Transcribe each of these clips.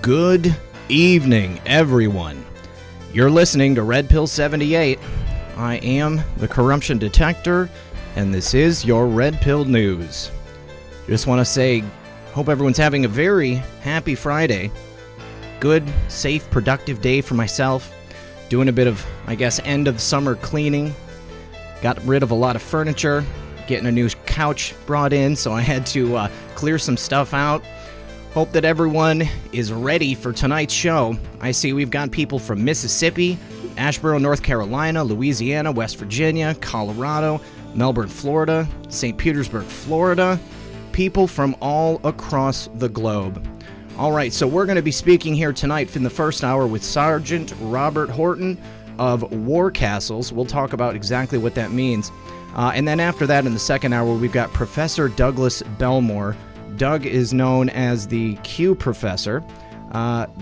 Good evening, everyone. You're listening to Red Pill 78. I am the Corruption Detector, and this is your Red Pill News. Just want to say, hope everyone's having a very happy Friday. Good, safe, productive day for myself. Doing a bit of, I guess, end of summer cleaning. Got rid of a lot of furniture. Getting a new couch brought in, so I had to clear some stuff out. Hope that everyone is ready for tonight's show. I see we've got people from Mississippi, Asheboro, North Carolina, Louisiana, West Virginia, Colorado, Melbourne, Florida, St. Petersburg, Florida. People from all across the globe. All right, so we're going to be speaking here tonight in the first hour with Sergeant Robert Horton of WarCastles. We'll talk about exactly what that means. And then after that, in the second hour, we've got Professor Douglas Belmore. Doug is known as the Q Professor.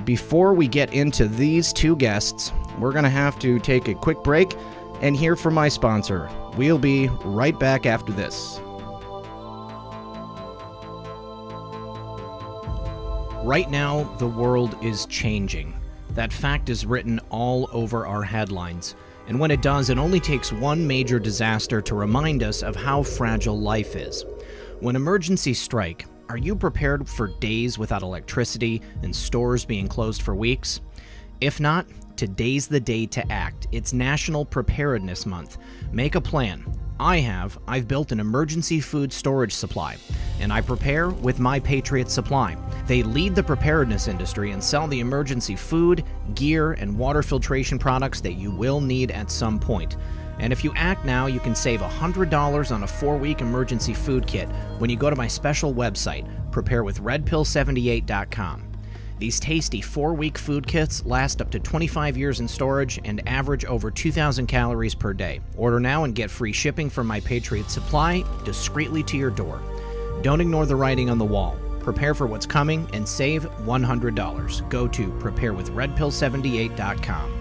Before we get into these two guests, we're going to have to take a quick break and hear from my sponsor. We'll be right back after this. Right now, the world is changing. That fact is written all over our headlines. And when it does, it only takes one major disaster to remind us of how fragile life is. When emergencies strike, are you prepared for days without electricity and stores being closed for weeks? If not, today's the day to act. It's National Preparedness Month. Make a plan. I've built an emergency food storage supply, and I prepare with My Patriot Supply. They lead the preparedness industry and sell the emergency food, gear, and water filtration products that you will need at some point. And if you act now, you can save $100 on a 4-week emergency food kit when you go to my special website, preparewithredpill78.com. These tasty 4-week food kits last up to 25 years in storage and average over 2,000 calories per day. Order now and get free shipping from My Patriot Supply discreetly to your door. Don't ignore the writing on the wall. Prepare for what's coming and save $100. Go to preparewithredpill78.com.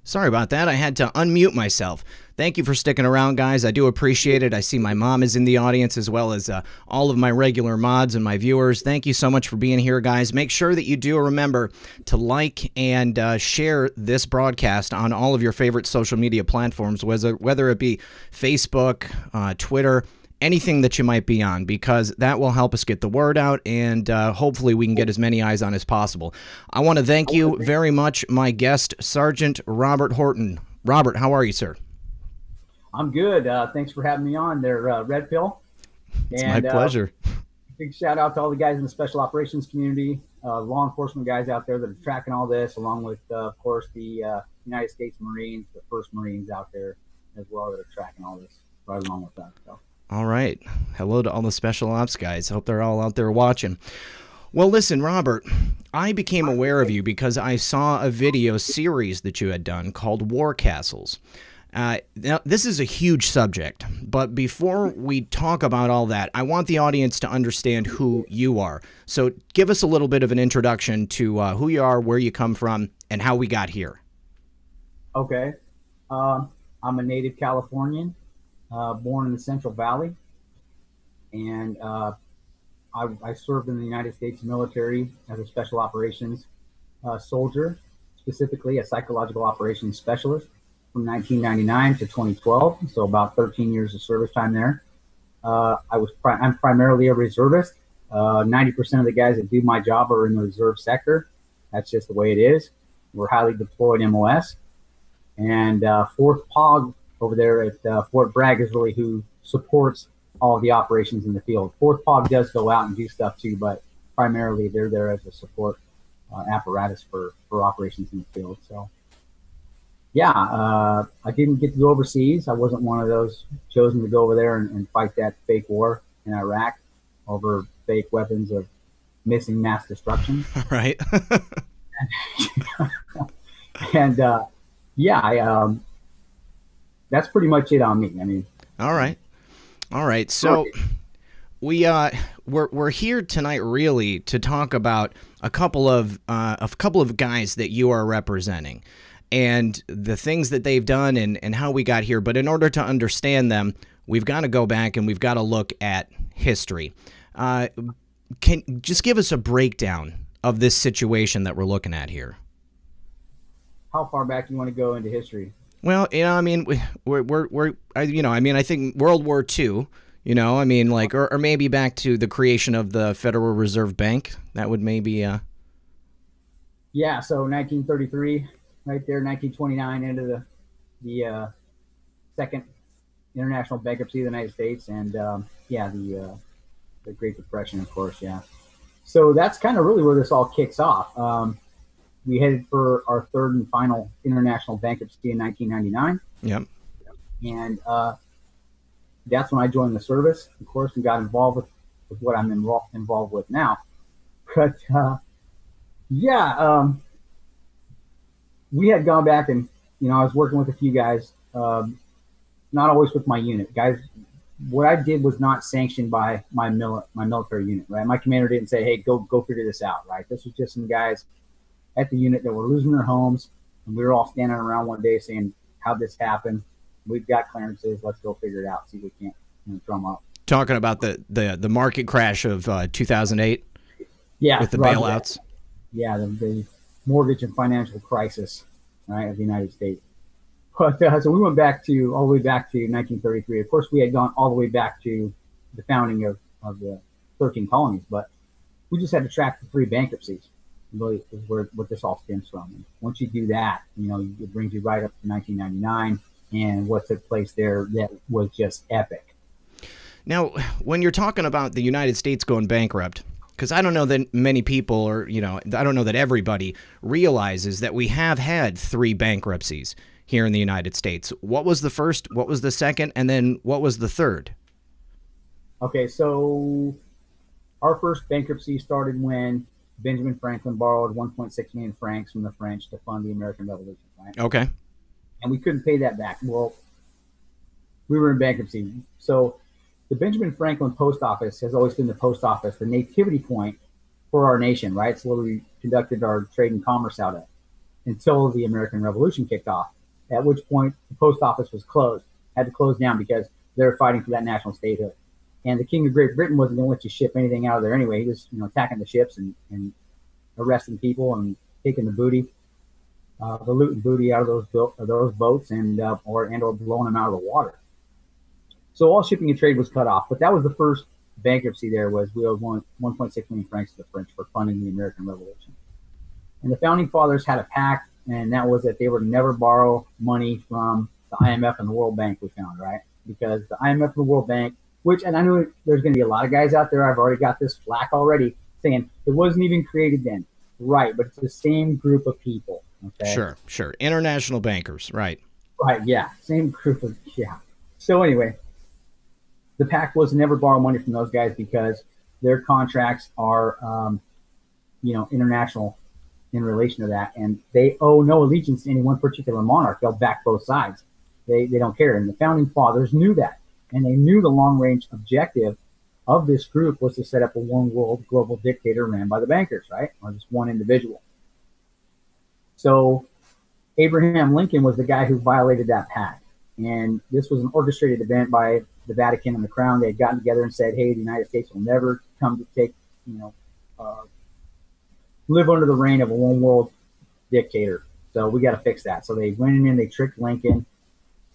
Sorry about that. I had to unmute myself. Thank you for sticking around, guys. I do appreciate it. I see my mom is in the audience, as well as all of my regular mods and my viewers. Thank you so much for being here, guys. Make sure that you do remember to like and share this broadcast on all of your favorite social media platforms, whether it be Facebook, Twitter, anything that you might be on, because that will help us get the word out, and hopefully we can get as many eyes on as possible. I want to thank you very much, my guest, Sergeant Robert Horton. Robert, how are you, sir? I'm good. Thanks for having me on there, Red Pill. It's my pleasure. Big shout out to all the guys in the special operations community, law enforcement guys out there that are tracking all this, along with, of course, the United States Marines, the first Marines out there as well that are tracking all this right along with that. So. All right. Hello to all the special ops guys. Hope they're all out there watching. Well, listen, Robert, I became aware of you because I saw a video series that you had done called WarCastles. Now, this is a huge subject, but before we talk about all that, I want the audience to understand who you are. So give us a little bit of an introduction to who you are, where you come from, and how we got here. Okay. I'm a native Californian. Born in the Central Valley, and I served in the United States military as a special operations soldier, specifically a psychological operations specialist from 1999 to 2012, so about 13 years of service time there. I'm primarily a reservist. 90% of the guys that do my job are in the reserve sector. That's just the way it is. We're highly deployed MOS. And 4th POG over there at Fort Bragg is really who supports all of the operations in the field. 4th POG does go out and do stuff too, but primarily they're there as a support apparatus for operations in the field. So, yeah, I didn't get to go overseas. I wasn't one of those chosen to go over there and fight that fake war in Iraq over fake weapons of missing mass destruction. Right. And yeah, that's pretty much it on me. I mean, all right. So we're here tonight really to talk about a couple of guys that you are representing. and the things that they've done and how we got here. But in order to understand them, we've got to go back and we've got to look at history. Can just give us a breakdown of this situation that we're looking at here? How far back do you want to go into history? Well, I mean, I think World War II, or maybe back to the creation of the Federal Reserve Bank. That would maybe, Yeah, so 1933, right there, 1929, into the second international bankruptcy of the United States, and the Great Depression, of course, yeah. So that's kind of really where this all kicks off. We headed for our third and final international bankruptcy in 1999. Yep. And that's when I joined the service, of course, and got involved with what I'm involved with now. But we had gone back and, I was working with a few guys, not always with my unit. Guys, what I did was not sanctioned by my military unit, right? My commander didn't say, hey, go figure this out, right? This was just some guys at the unit that were losing their homes, and we were all standing around one day saying, how'd this happen? We've got clearances. Let's go figure it out, see if we can't drum up. Talking about the market crash of 2008? Yeah. With the bailouts? Yeah, the mortgage and financial crisis, right, of the United States. But so we went all the way back to 1933. Of course, we had gone all the way back to the founding of the 13 colonies, but we just had to track the 3 bankruptcies. Really is what this all stems from. And once you do that, it brings you right up to 1999 and what took place there that was just epic. Now, when you're talking about the United States going bankrupt, because I don't know that many people or, I don't know that everybody realizes that we have had 3 bankruptcies here in the United States. What was the first? What was the second? And then what was the third? Okay, so our first bankruptcy started when Benjamin Franklin borrowed 1.6 million francs from the French to fund the American Revolution, right? Okay. And we couldn't pay that back. Well, we were in bankruptcy. So the Benjamin Franklin post office has always been the post office, the nativity point for our nation, right? It's where we conducted our trade and commerce out of until the American Revolution kicked off, at which point the post office was closed, had to close down because they were fighting for that national statehood. And the King of Great Britain wasn't going to let you ship anything out of there anyway. He was, attacking the ships and arresting people and taking the booty, the loot and booty out of those boats or blowing them out of the water. So all shipping and trade was cut off. But that was the first bankruptcy. There was we owed 1.6 million francs to the French for funding the American Revolution. And the founding fathers had a pact, and that was that they would never borrow money from the IMF and the World Bank. We found, right, because the IMF and the World Bank. And I know there's going to be a lot of guys out there. I've already got this flack already saying it wasn't even created then. Right, but it's the same group of people. Okay? Sure. International bankers, right. Right, yeah. Same group of, yeah. So anyway, the pact was to never borrow money from those guys because their contracts are, international in relation to that. And they owe no allegiance to any one particular monarch. They'll back both sides. They don't care. And the founding fathers knew that. And they knew the long-range objective of this group was to set up a one-world global dictator ran by the bankers, right? Or just one individual. So Abraham Lincoln was the guy who violated that pact. And this was an orchestrated event by the Vatican and the Crown. They had gotten together and said, hey, the United States will never come to take, live under the reign of a one-world dictator. So we got to fix that. So they went in and they tricked Lincoln.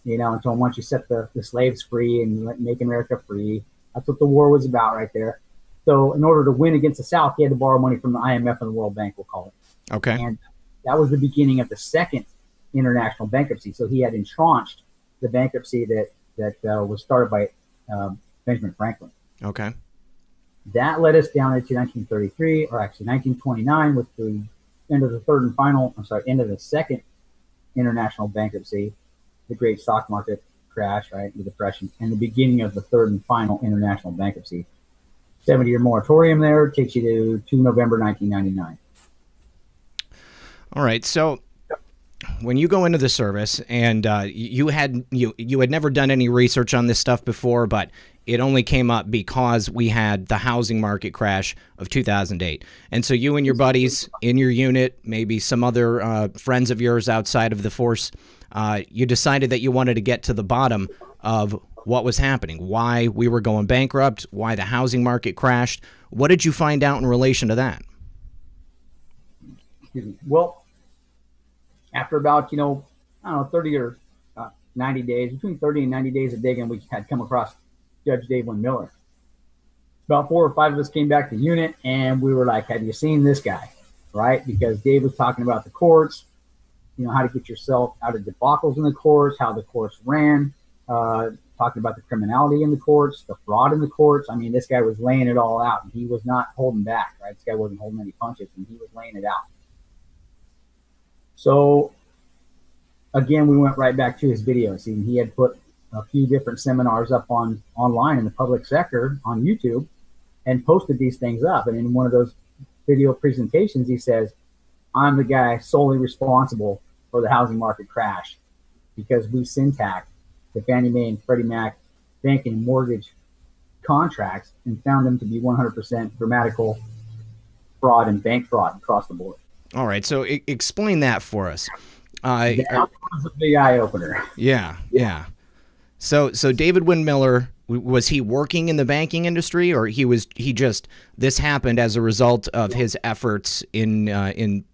And told him, once you set the slaves free and make America free, that's what the war was about right there. So in order to win against the South, he had to borrow money from the IMF and the World Bank, we'll call it. Okay. And that was the beginning of the second international bankruptcy. So he had entrenched the bankruptcy that was started by Benjamin Franklin. Okay. That led us down into 1933, or actually 1929, with the end of the second international bankruptcy. The great stock market crash, right, the depression, and the beginning of the third and final international bankruptcy. 70-year moratorium there takes you to November 1999. All right, so when you go into the service, and you had never done any research on this stuff before, but it only came up because we had the housing market crash of 2008. And so you and your buddies in your unit, maybe some other friends of yours outside of the force, you decided that you wanted to get to the bottom of what was happening, why we were going bankrupt, why the housing market crashed. What did you find out in relation to that? Well, after about, I don't know, 30 or 90 days, between 30 and 90 days of digging, we had come across Judge Dave Wynn Miller. About 4 or 5 of us came back to the unit, and we were like, have you seen this guy? Right? Because Dave was talking about the courts, how to get yourself out of debacles in the courts, how the courts ran, talking about the criminality in the courts, the fraud in the courts. I mean, this guy was laying it all out, and he was not holding back, right? This guy wasn't holding any punches, and he was laying it out. So, again, we went right back to his videos. He had put a few different seminars up online in the public sector on YouTube and posted these things up. And in one of those video presentations, he says, I'm the guy solely responsible for the housing market crash because we syntaxed the Fannie Mae and Freddie Mac banking and mortgage contracts and found them to be 100% grammatical fraud and bank fraud across the board. All right, so explain that for us. That was a big eye opener. Yeah. So David Wynn Miller, was he working in the banking industry, or this happened as a result of his efforts in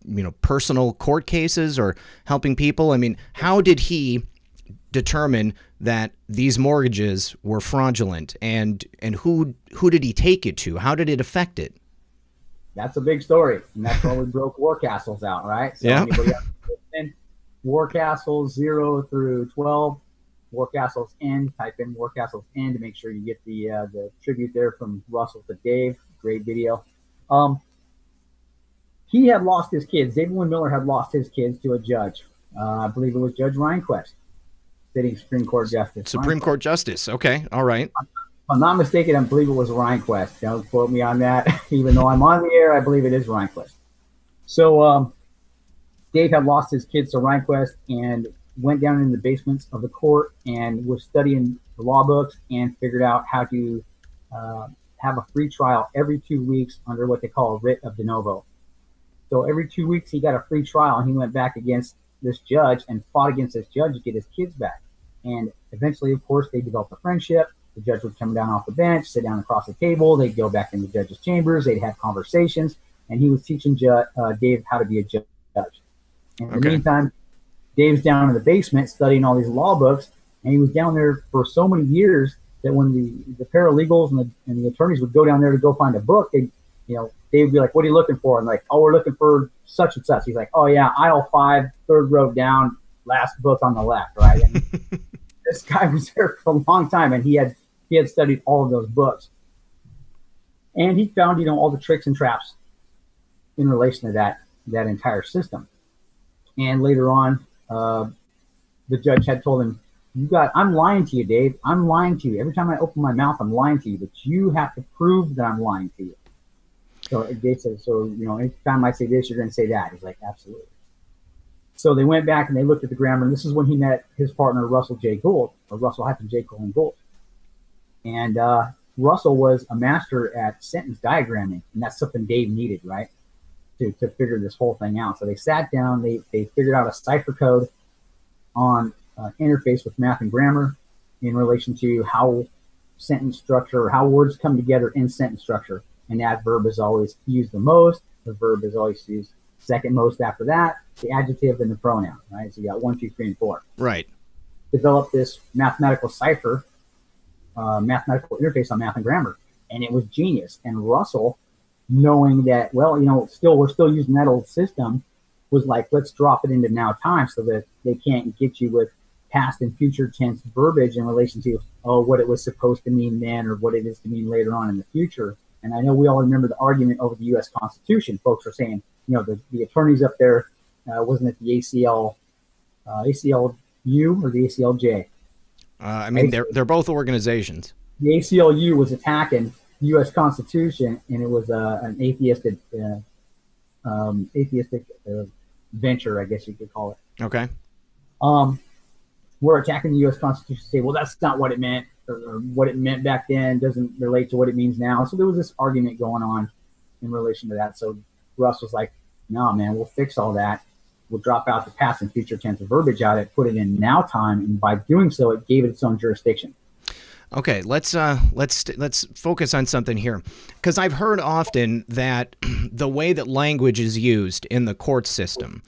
personal court cases or helping people? I mean, how did he determine that these mortgages were fraudulent, and who did he take it to? How did it affect it? That's a big story, and that's why we broke WarCastles out, right? So yeah. Anybody else in WarCastles 0 through 12, WarCastles End, type in WarCastles End to make sure you get the tribute there from Russell to Dave. Great video. He had lost his kids. David Wynn Miller had lost his kids to a judge. I believe it was Judge Rehnquist, sitting Supreme Court Justice. Supreme Court Justice. Okay. All right. If I'm not mistaken, I believe it was Rehnquist. Don't quote me on that. Even though I'm on the air, I believe it is Rehnquist. So Dave had lost his kids to Rehnquist and went down in the basements of the court and was studying the law books and figured out how to have a free trial every 2 weeks under what they call a writ of de novo. So every 2 weeks he got a free trial, and he went back against this judge and fought against this judge to get his kids back. And eventually, of course, they developed a friendship. The judge would come down off the bench, sit down across the table. They'd go back in the judge's chambers. They'd have conversations, and he was teaching Dave how to be a judge. And in the meantime, Dave's down in the basement studying all these law books, and he was down there for so many years that when the paralegals and the attorneys would go down there to go find a book, Dave would be like, "What are you looking for?" And like, "Oh, we're looking for such and such." He's like, "Oh yeah, aisle 5, third row down, last book on the left." Right? And this guy was there for a long time, and he had studied all of those books, and he found all the tricks and traps in relation to that entire system. And later on, the judge had told him, I'm lying to you, Dave. I'm lying to you. Every time I open my mouth, I'm lying to you, but you have to prove that I'm lying to you. So Dave said, anytime I say this, you're going to say that. He's like, absolutely. So they went back and they looked at the grammar, and this is when he met his partner, Russell J. Gould, or Russell-J. Gould. And Russell was a master at sentence diagramming, and that's something Dave needed, right, to figure this whole thing out. So they sat down, they figured out a cipher code on interface with math and grammar in relation to how sentence structure, or how words come together in sentence structure. And that verb is always used the most. The verb is always used second most after that, the adjective and the pronoun, right? So you got 1, 2, 3, and 4. Right. Developed this mathematical cipher, mathematical interface on math and grammar. And it was genius. And Russell, knowing that, we're still using that old system, was like, let's drop it into now time so that they can't get you with past and future tense verbiage in relation to, what it was supposed to mean then or what it is to mean later on in the future. And I know we all remember the argument over the U.S. Constitution. Folks are saying, the attorneys up there, wasn't it the ACLU or the ACLJ? They're both organizations. The ACLU was attacking the U.S. Constitution, and it was an atheistic venture, I guess you could call it. Okay. We're attacking the U.S. Constitution, say, well, that's not what it meant. or what it meant back then doesn't relate to what it means now. So there was this argument going on in relation to that. So Russ was like, no, man, we'll fix all that. We'll drop out the past and future tense of verbiage out of it, put it in now time, and by doing so, it gave it its own jurisdiction. Okay, let's focus on something here, because I've heard often that the way that language is used in the court system,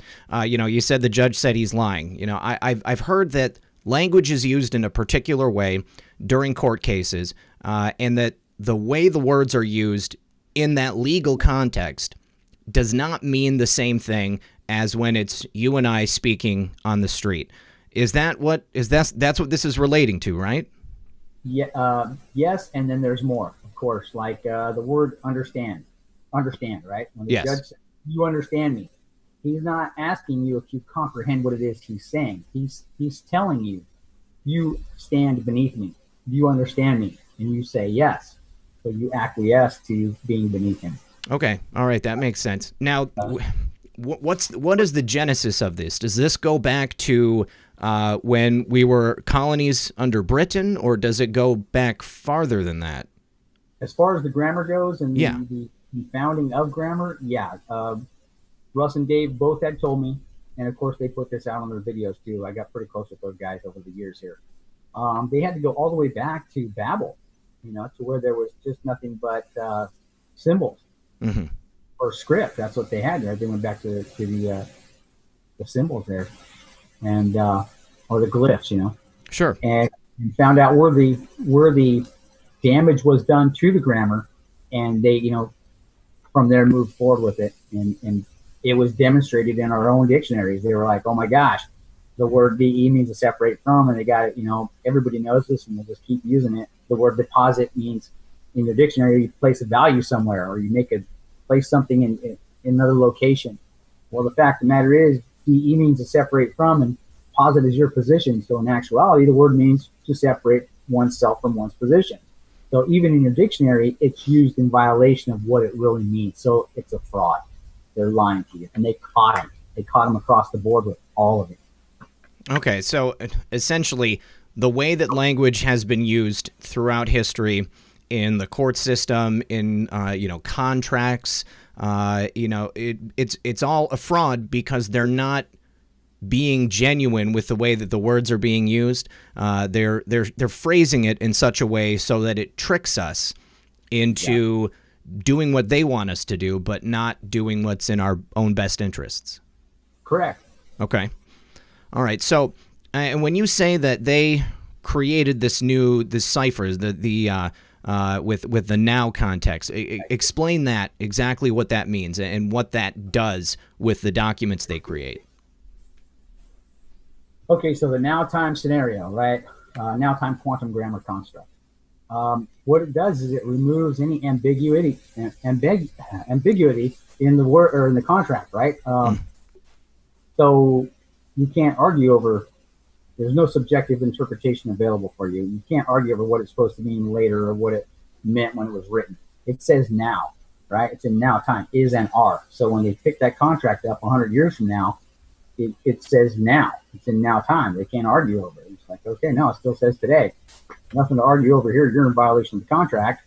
you know, you said the judge said he's lying. You know, I've heard that language is used in a particular way during court cases, and that the way the words are used in that legal context does not mean the same thing as when it's you and I speaking on the street. Is that what that's what this is relating to, right? Yeah. Yes, and then there's more, of course, like the word understand, right? When the judge says, you understand me, he's not asking you if you comprehend what it is he's saying. He's telling you, you stand beneath me. Do you understand me? And you say yes. So you acquiesce to being beneath him. Okay. All right. That makes sense. Now, what is the genesis of this? Does this go back to when we were colonies under Britain, or does it go back farther than that? As far as the grammar goes and the founding of grammar, Russ and Dave both had told me, and of course they put this out on their videos too. I got pretty close with those guys over the years here. They had to go all the way back to Babel, you know, to where there was just nothing but symbols. Mm-hmm. Or script. That's what they had there. They went back to the symbols there, and or the glyphs, you know. Sure. And found out where the damage was done to the grammar, and they, you know, from there moved forward with it, and it was demonstrated in our own dictionaries. They were like, oh my gosh, the word DE means to separate from, and they got it. You know, everybody knows this, and we'll just keep using it. The word deposit means in your dictionary you place a value somewhere, or you make a place something in another location. Well, the fact of the matter is, DE means to separate from, and posit is your position. So in actuality, the word means to separate oneself from one's position. So even in your dictionary, it's used in violation of what it really means. So it's a fraud. They're lying to you, and they caught him. They caught him across the board with all of it. Okay, so essentially, the way that language has been used throughout history in the court system, in you know, contracts, you know, it's all a fraud because they're not being genuine with the way that the words are being used. They're phrasing it in such a way so that it tricks us into doing what they want us to do, but not doing what's in our own best interests. Correct. Okay. All right. So, when you say that they created this ciphers, with the now context, explain that, exactly what that means and what that does with the documents they create. Okay, so the now time scenario, right? Now time quantum grammar construct. What it does is it removes any ambiguity in the word or in the contract, right? So you can't argue over. There's no subjective interpretation available for you. You can't argue over what it's supposed to mean later or what it meant when it was written. It says now, right? It's in now time, is and are. So when they pick that contract up 100 years from now, it says now. It's in now time. They can't argue over it. It's like, okay, no, it still says today. Nothing to argue over here. You're in violation of the contract.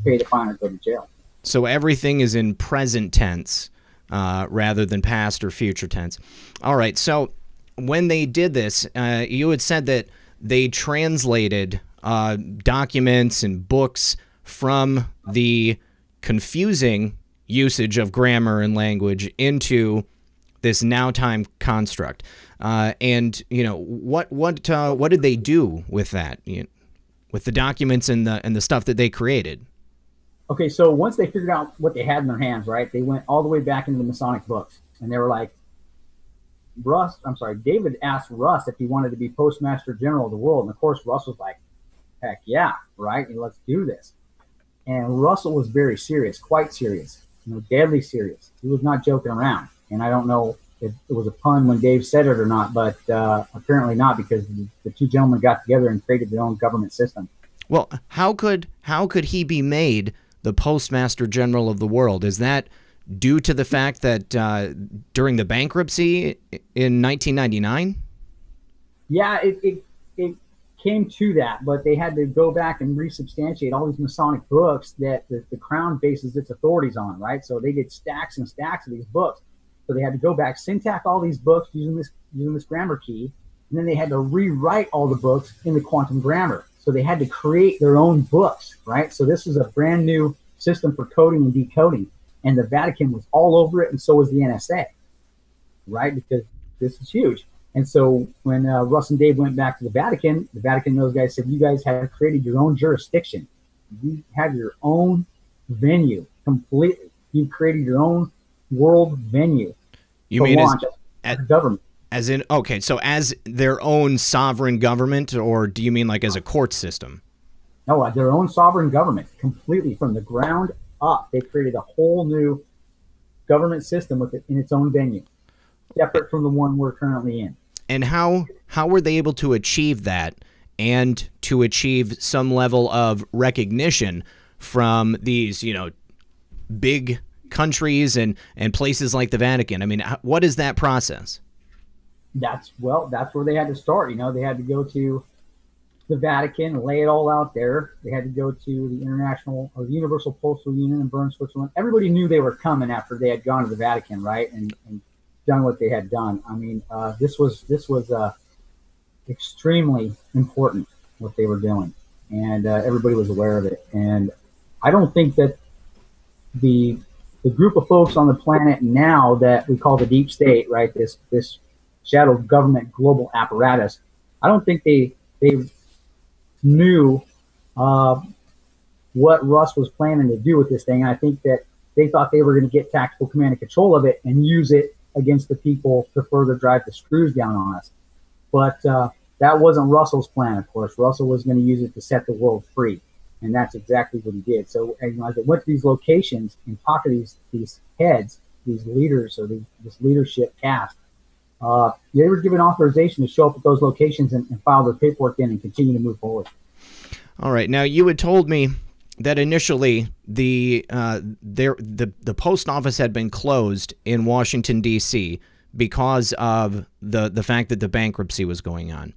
Pay the fine or go to jail. So everything is in present tense rather than past or future tense. All right, so when they did this, you had said that they translated documents and books from the confusing usage of grammar and language into this now time construct. And you know, what did they do with that, with the documents and the stuff that they created? Okay, so once they figured out what they had in their hands, right, they went all the way back into the Masonic books, and they were like, David asked Russ if he wanted to be Postmaster General of the world, and of course Russ was like, heck yeah, right, and let's do this. And Russell was very serious, quite serious, deadly serious. He was not joking around, and I don't know if it was a pun when Dave said it or not, but apparently not, because the two gentlemen got together and created their own government system. Well, how could he be made the Postmaster General of the world? Is that due to the fact that during the bankruptcy in 1999? Yeah, it came to that, but they had to go back and resubstantiate all these Masonic books that the crown bases its authorities on, right? So they did stacks and stacks of these books. So they had to go back, syntax all these books using this grammar key, and then they had to rewrite all the books in the quantum grammar. So they had to create their own books, right? So this was a brand new system for coding and decoding, and the Vatican was all over it, and so was the NSA, right? Because this is huge. And so when Russ and Dave went back to the Vatican, and those guys said, you guys have created your own jurisdiction. You have your own venue completely. You created your own world venue. You mean as government? As in, okay, so as their own sovereign government, or do you mean like as a court system? No, their own sovereign government, completely from the ground up. They created a whole new government system with it in its own venue, separate from the one we're currently in. And how were they able to achieve that, and to achieve some level of recognition from these, big countries and places like the Vatican? I mean, what is that process? That's where they had to start. They had to go to the Vatican and lay it all out there. They had to go to the International or the Universal Postal Union in Bern, Switzerland. Everybody knew they were coming after they had gone to the Vatican, right? And done what they had done. I mean, this was extremely important what they were doing, and everybody was aware of it. And I don't think that the group of folks on the planet now that we call the deep state, right? This shadow government global apparatus. I don't think they knew what Russ was planning to do with this thing. I think that they thought they were going to get tactical command and control of it and use it against the people to further drive the screws down on us. But that wasn't Russell's plan, of course. Russell was going to use it to set the world free, and that's exactly what he did. So as I went to these locations and talked to these heads, these leaders, or this leadership cast, they were given authorization to show up at those locations and file their paperwork in and continue to move forward. All right. Now, you had told me that initially the post office had been closed in Washington, D.C. because of the fact that the bankruptcy was going on.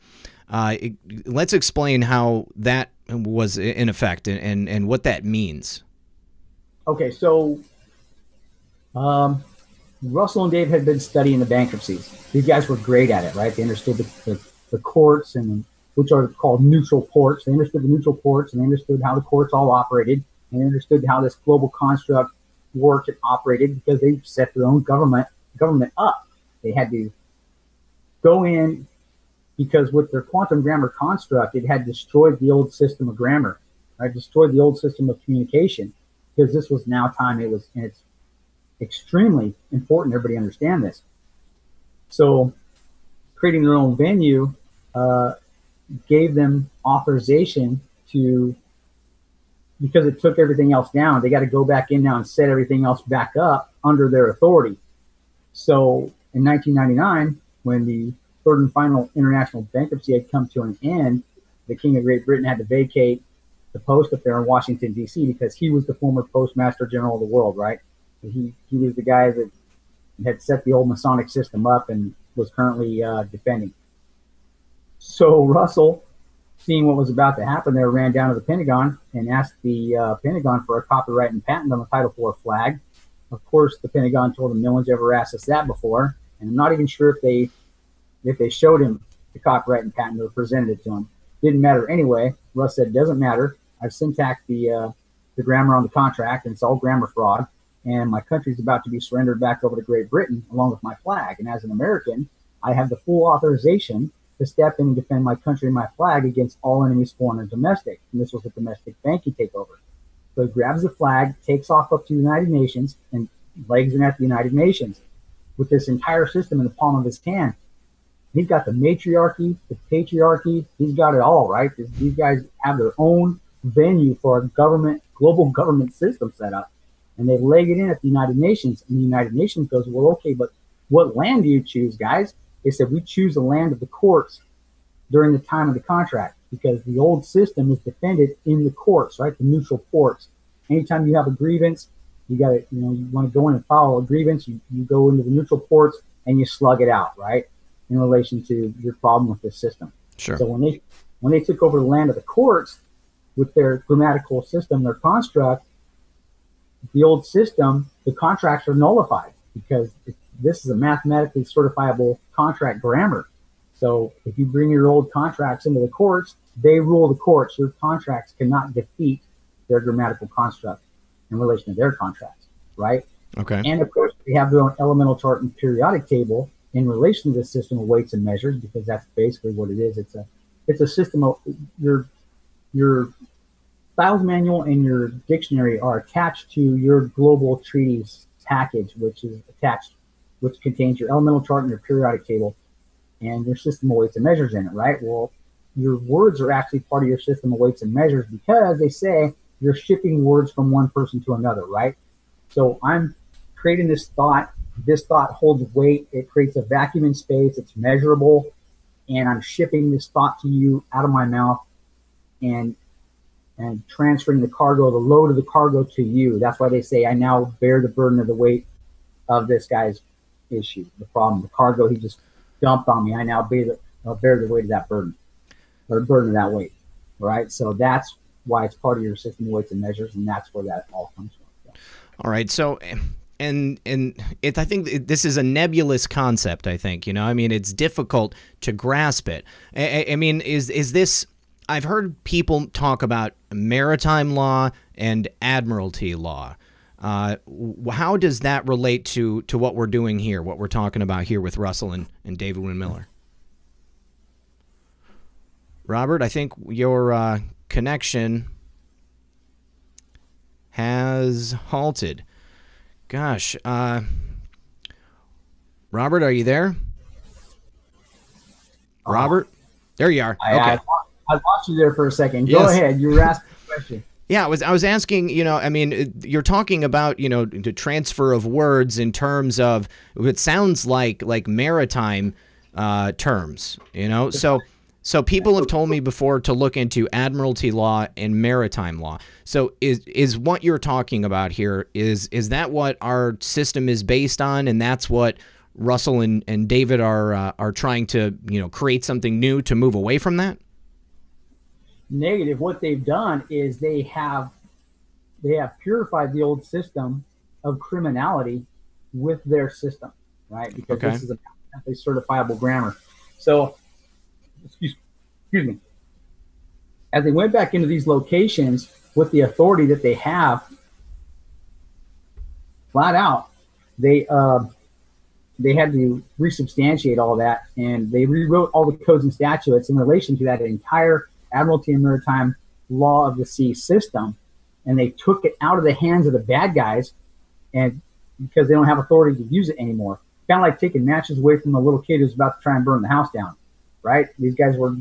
Let's explain how that was in effect and what that means. Okay, so Russell and Dave had been studying the bankruptcies. These guys were great at it, right? They understood the courts, and which are called neutral courts. They understood the neutral courts, and they understood how the courts all operated, and they understood how this global construct worked and operated because they set their own government up. They had to go in because with their quantum grammar construct, it had destroyed the old system of grammar, right? Destroyed the old system of communication, because this was now time. And it's extremely important everybody understand this. So creating their own venue gave them authorization to, because it took everything else down, they got to go back in now and set everything else back up under their authority. So in 1999, when the third and final international bankruptcy had come to an end, the King of Great Britain had to vacate the post up there in Washington, D.C., because he was the former Postmaster General of the world, right? He was the guy that had set the old Masonic system up and was currently defending. So Russell, seeing what was about to happen there, ran down to the Pentagon and asked the Pentagon for a copyright and patent on the Title IV flag. Of course, the Pentagon told him no one's ever asked us that before, and I'm not even sure if they showed him the copyright and patent or presented it to him. Didn't matter anyway. Russ said, doesn't matter. I've syntaxed the grammar on the contract, and it's all grammar fraud, and my country's about to be surrendered back over to Great Britain along with my flag. And as an American, I have the full authorization to step in and defend my country and my flag against all enemies, foreign and domestic. And this was a domestic banking takeover. So he grabs the flag, takes off up to the United Nations, and legs in at the United Nations with this entire system in the palm of his hand. He's got the matriarchy, the patriarchy. He's got it all, right? These guys have their own venue for a global government system set up. And they leg it in at the United Nations. And the United Nations goes, well, okay, but what land do you choose, guys? They said, we choose the land of the courts during the time of the contract, because the old system is defended in the courts, right? The neutral courts. Anytime you have a grievance, you got to, you want to go in and file a grievance, you go into the neutral courts and you slug it out, right? In relation to your problem with this system. Sure. So when When they took over the land of the courts with their grammatical system, their construct, the old system, the contracts are nullified because this is a mathematically certifiable contract grammar. So if you bring your old contracts into the courts, they rule the courts. Your contracts cannot defeat their grammatical construct in relation to their contracts, right? Okay. And of course, they have their own elemental chart and periodic table in relation to this system of weights and measures, because that's basically what it is. It's a system of your styles manual and your dictionary are attached to your global treaties package, which contains your elemental chart and your periodic table and your system of weights and measures in it, right? Well, your words are actually part of your system of weights and measures because they say you're shipping words from one person to another, right? So I'm creating this thought. This thought holds weight. It creates a vacuum in space. It's measurable. And I'm shipping this thought to you out of my mouth and transferring the cargo, the load of the cargo to you. That's why they say I now bear the burden of the weight of this guy's issue, the problem, the cargo he just dumped on me. I now bear the weight of that burden, or burden of that weight, right? So that's why it's part of your system of weights and measures, and that's where that all comes from. All right, so and I think this is a nebulous concept. I think, I mean, it's difficult to grasp it. I mean, is this? I've heard people talk about maritime law and admiralty law. How does that relate to what we're doing here, what we're talking about here with Russell and David Wynn Miller? Robert, I think your connection has halted. Gosh. Robert, are you there? Robert? There you are. Okay. I lost you there for a second. Go ahead. You were asking a question. Yeah, I was asking, I mean, you're talking about, the transfer of words in terms of, it sounds like maritime terms, So people have told me before to look into admiralty law and maritime law. So is what you're talking about here, is that what our system is based on, and that's what Russell and David are trying to, create something new to move away from that? Negative. What they've done is they have purified the old system of criminality with their system, right? Because this is a certifiable grammar. So, excuse me. As they went back into these locations with the authority that they have, flat out, they had to resubstantiate all that, and they rewrote all the codes and statutes in relation to that entire admiralty and maritime law of the sea system, and they took it out of the hands of the bad guys, and because they don't have authority to use it anymore. Kind of like taking matches away from a little kid who's about to try and burn the house down, right? These guys were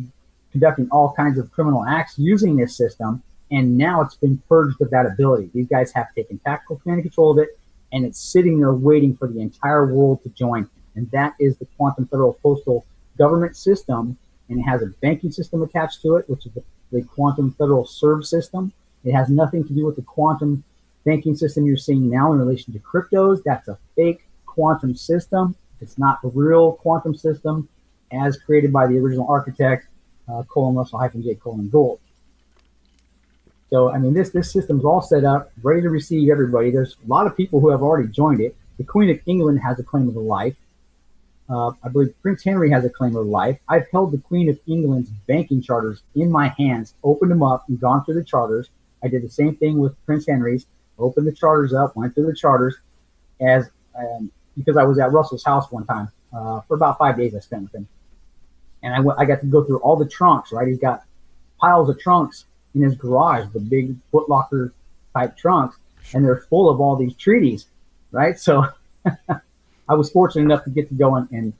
conducting all kinds of criminal acts using this system, and now it's been purged of that ability. These guys have taken tactical command and control of it, and it's sitting there waiting for the entire world to join. And that is the quantum federal postal government system. And it has a banking system attached to it, which is the quantum federal serve system. It has nothing to do with the quantum banking system you're seeing now in relation to cryptos. That's a fake quantum system. It's not the real quantum system as created by the original architect, Russell-J. Gould. So, I mean, this system's all set up, ready to receive everybody. There's a lot of people who have already joined it. The Queen of England has a claim of the life. I believe Prince Henry has a claim of life. I've held the Queen of England's banking charters in my hands, opened them up, and gone through the charters. I did the same thing with Prince Henry's, opened the charters up, went through the charters, because I was at Russell's house one time. For about 5 days I spent with him. And I got to go through all the trunks, right? He's got piles of trunks in his garage, the big footlocker type trunks, and they're full of all these treaties, right? So I was fortunate enough to get to go and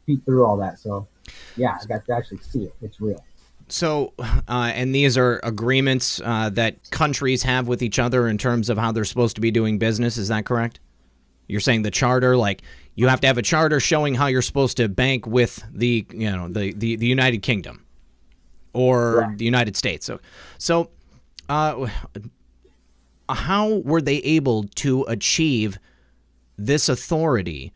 peek through all that. So, yeah, I got to actually see it. It's real. So, and these are agreements that countries have with each other in terms of how they're supposed to be doing business. Is that correct? You're saying the charter, like you have to have a charter showing how you're supposed to bank with the United Kingdom or the United States. So, how were they able to achieve this authority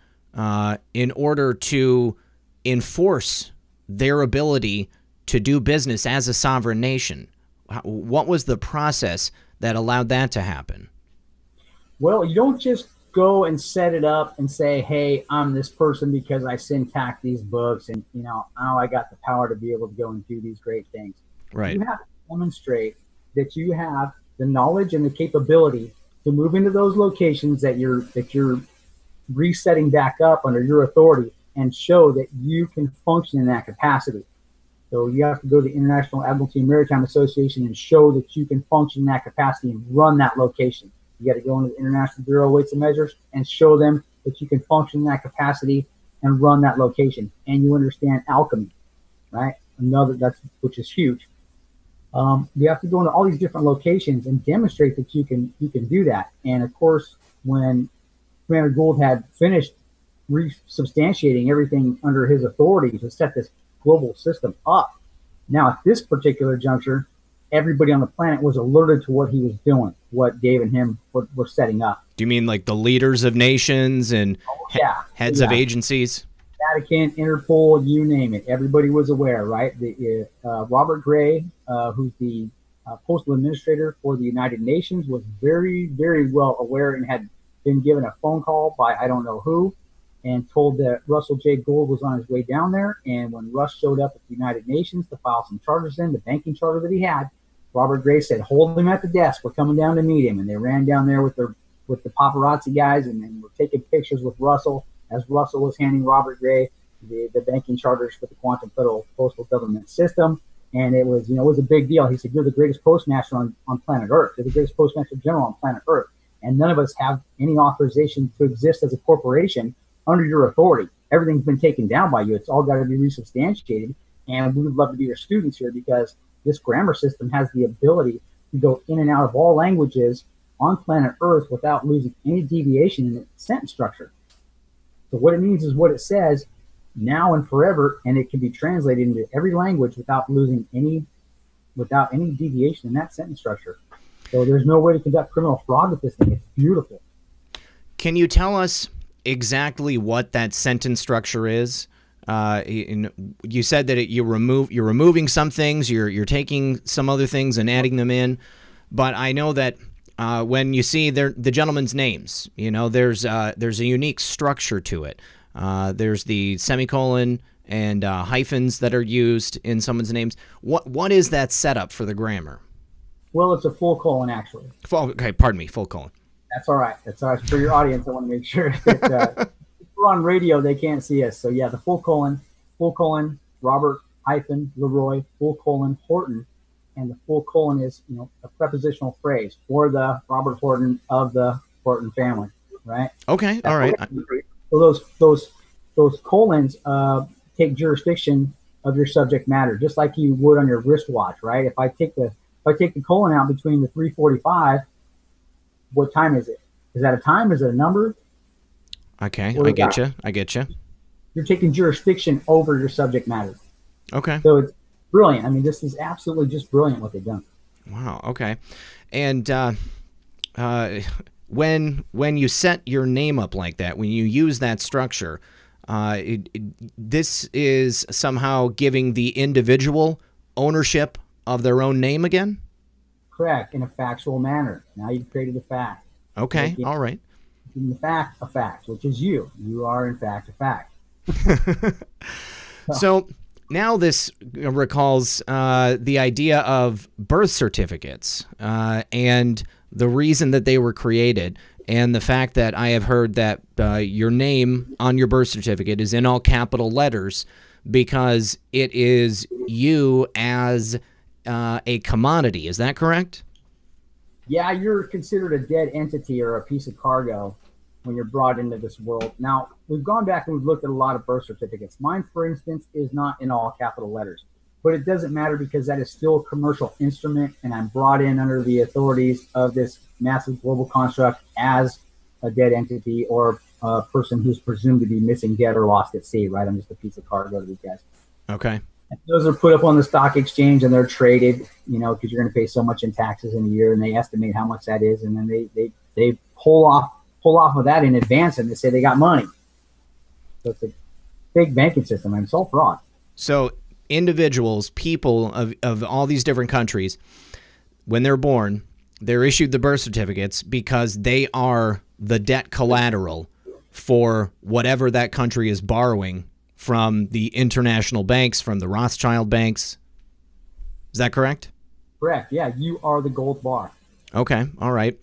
in order to enforce their ability to do business as a sovereign nation? What was the process that allowed that to happen? Well, you don't just go and set it up and say, hey, I'm this person because I syntax these books and, now I got the power to be able to go and do these great things. Right. You have to demonstrate that you have the knowledge and the capability to move into those locations that you're resetting back up under your authority and show that you can function in that capacity. So you have to go to the International Admiralty and Maritime Association and show that you can function in that capacity and run that location. You got to go into the International Bureau of Weights and Measures and show them that you can function in that capacity and run that location. And you understand alchemy, right? Which is huge. You have to go into all these different locations and demonstrate that you can do that. And of course, when Commander Gould had finished substantiating everything under his authority to set this global system up, now at this particular juncture, everybody on the planet was alerted to what he was doing, what Dave and him were setting up. Do you mean like the leaders of nations and heads of agencies? Vatican, Interpol, you name it. Everybody was aware, right? Robert Gray, who's the postal administrator for the United Nations, was very, very well aware and had been given a phone call by I don't know who and told that Russell J. Gould was on his way down there. And when Russ showed up at the United Nations to file some charters in, the banking charter that he had, Robert Gray said, hold him at the desk. We're coming down to meet him. And they ran down there with the paparazzi guys and were taking pictures with Russell as Russell was handing Robert Gray the banking charters for the Quantum Federal Postal Government System. And it was, it was a big deal. He said, you're the greatest postmaster on planet Earth. You're the greatest postmaster general on planet Earth. And none of us have any authorization to exist as a corporation under your authority. Everything's been taken down by you. It's all got to be resubstantiated. And we would love to be your students here because this grammar system has the ability to go in and out of all languages on planet Earth without losing any deviation in its sentence structure. So what it means is what it says now and forever, and it can be translated into every language without losing any deviation in that sentence structure. So there's no way to conduct criminal fraud with this thing. It's beautiful. Can you tell us exactly what that sentence structure is? You said that you're removing some things, you're taking some other things and adding them in, but I know that when you see the gentlemen's names, there's a unique structure to it. There's the semicolon and hyphens that are used in someone's names. What is that setup for the grammar? Well, it's a full colon, actually. Okay, pardon me, full colon. That's all right. That's all right. For your audience, I want to make sure that if we're on radio, they can't see us. So yeah, the full colon, Robert hyphen Leroy, full colon Horton, and the full colon is a prepositional phrase for the Robert Horton of the Horton family, right? Okay, all right. So those colons take jurisdiction of your subject matter, just like you would on your wristwatch, right? If I take the colon out between the 3:45, what time is it? Is that a time? Is it a number? Okay, I get you. You're taking jurisdiction over your subject matter. Okay. So it's brilliant. I mean, this is absolutely just brilliant what they've done. Wow. Okay. And when you set your name up like that, when you use that structure, this is somehow giving the individual ownership of their own name again? Correct, in a factual manner. Now you've created a fact. Okay, all right. In the fact, a fact, which is you. You are, in fact, a fact. So now this recalls the idea of birth certificates and the reason that they were created, and the fact that I have heard that your name on your birth certificate is in all capital letters because it is you as a commodity. Is that correct? Yeah, you're considered a dead entity or a piece of cargo when you're brought into this world. Now, we've gone back and we've looked at a lot of birth certificates. Mine, for instance, is not in all capital letters, but it doesn't matter because that is still a commercial instrument, and I'm brought in under the authorities of this massive global construct as a dead entity or a person who's presumed to be missing, dead, or lost at sea, right? I'm just a piece of cargo to these guys. Okay. And those are put up on the stock exchange and they're traded, because you're going to pay so much in taxes in a year, and they estimate how much that is, and then they pull off of that in advance, and they say they got money. So it's a big banking system, and it's all fraud. So individuals, people of all these different countries, when they're born, they're issued the birth certificates because they are the debt collateral for whatever that country is borrowing from the international banks, from the Rothschild banks. Is that correct? Correct. Yeah, you are the gold bar. Okay. All right.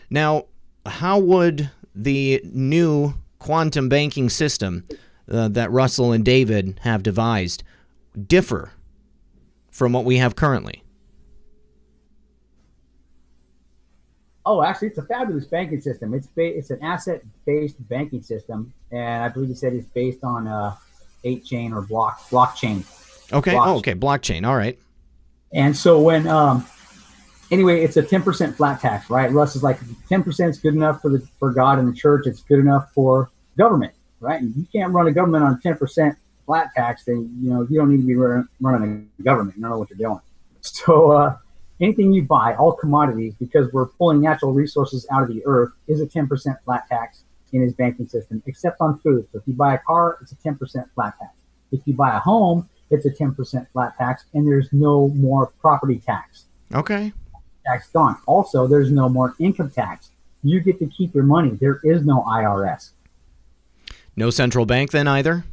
Now, how would the new quantum banking system that Russell and David have devised differ from what we have currently? Oh, actually, it's a fabulous banking system. It's an asset-based banking system, and I believe you said it's based on 8-chain or blockchain. Okay. Blockchain. Oh, okay. Blockchain. All right. And so when anyway, it's a 10% flat tax, right? Russ is like 10% is good enough for God and the church. It's good enough for government, right? And you can't run a government on 10% flat tax. Then you don't need to be running a government. You don't know what you're doing. So anything you buy, all commodities, because we're pulling natural resources out of the earth, is a 10% flat tax in his banking system, except on food. So if you buy a car, it's a 10% flat tax. If you buy a home, it's a 10% flat tax, and there's no more property tax. Okay. Tax gone. Also, there's no more income tax. You get to keep your money. There is no IRS. No central bank then either?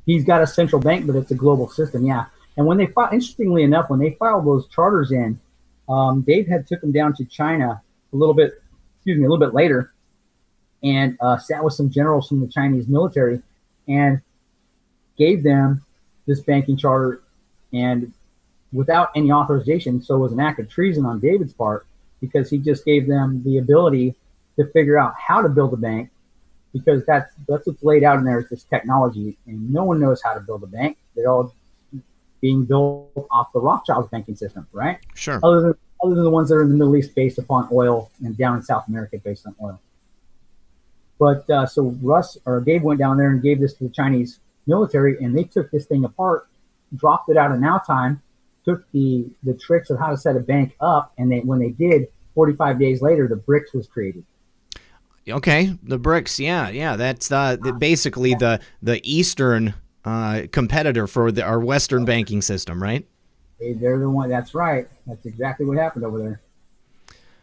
He's got a central bank, but it's a global system, yeah. And when they interestingly enough, when they filed those charters in, Dave had took them down to China a little bit later, and sat with some generals from the Chinese military and gave them this banking charter, and without any authorization. So it was an act of treason on David's part, because he just gave them the ability to figure out how to build a bank, because that's what's laid out in there is this technology, and no one knows how to build a bank. They're all being built off the Rothschild's banking system, right? Sure. Other than the ones that are in the Middle East based upon oil, and down in South America based on oil. But so Dave went down there and gave this to the Chinese military, and they took this thing apart, dropped it out of now time, took the tricks of how to set a bank up, and when they did, 45 days later, the BRICS was created. Okay, the BRICS, yeah, that's basically the Eastern competitor for our Western banking system, right? They're the one. That's right. That's exactly what happened over there.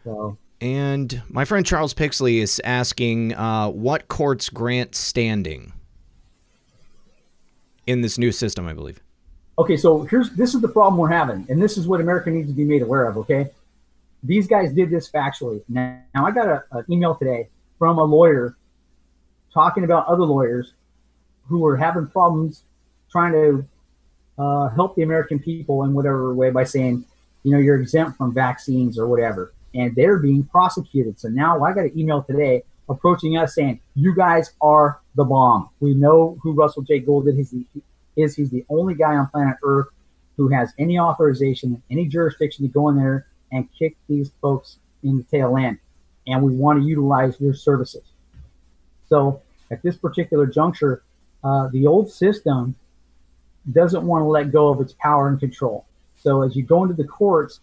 So. And my friend Charles Pixley is asking, what courts grant standing in this new system, I believe. Okay, so this is the problem we're having, and this is what America needs to be made aware of, okay? These guys did this factually. Now I got an email today from a lawyer talking about other lawyers who were having problems trying to help the American people in whatever way by saying, you're exempt from vaccines or whatever, and they're being prosecuted. So now I got an email today approaching us saying, you guys are the bomb. We know who Russell J. Gould is. He's the only guy on planet Earth who has any authorization, any jurisdiction to go in there and kick these folks in the tail end. And we want to utilize your services. So at this particular juncture, the old system doesn't want to let go of its power and control. So as you go into the courts,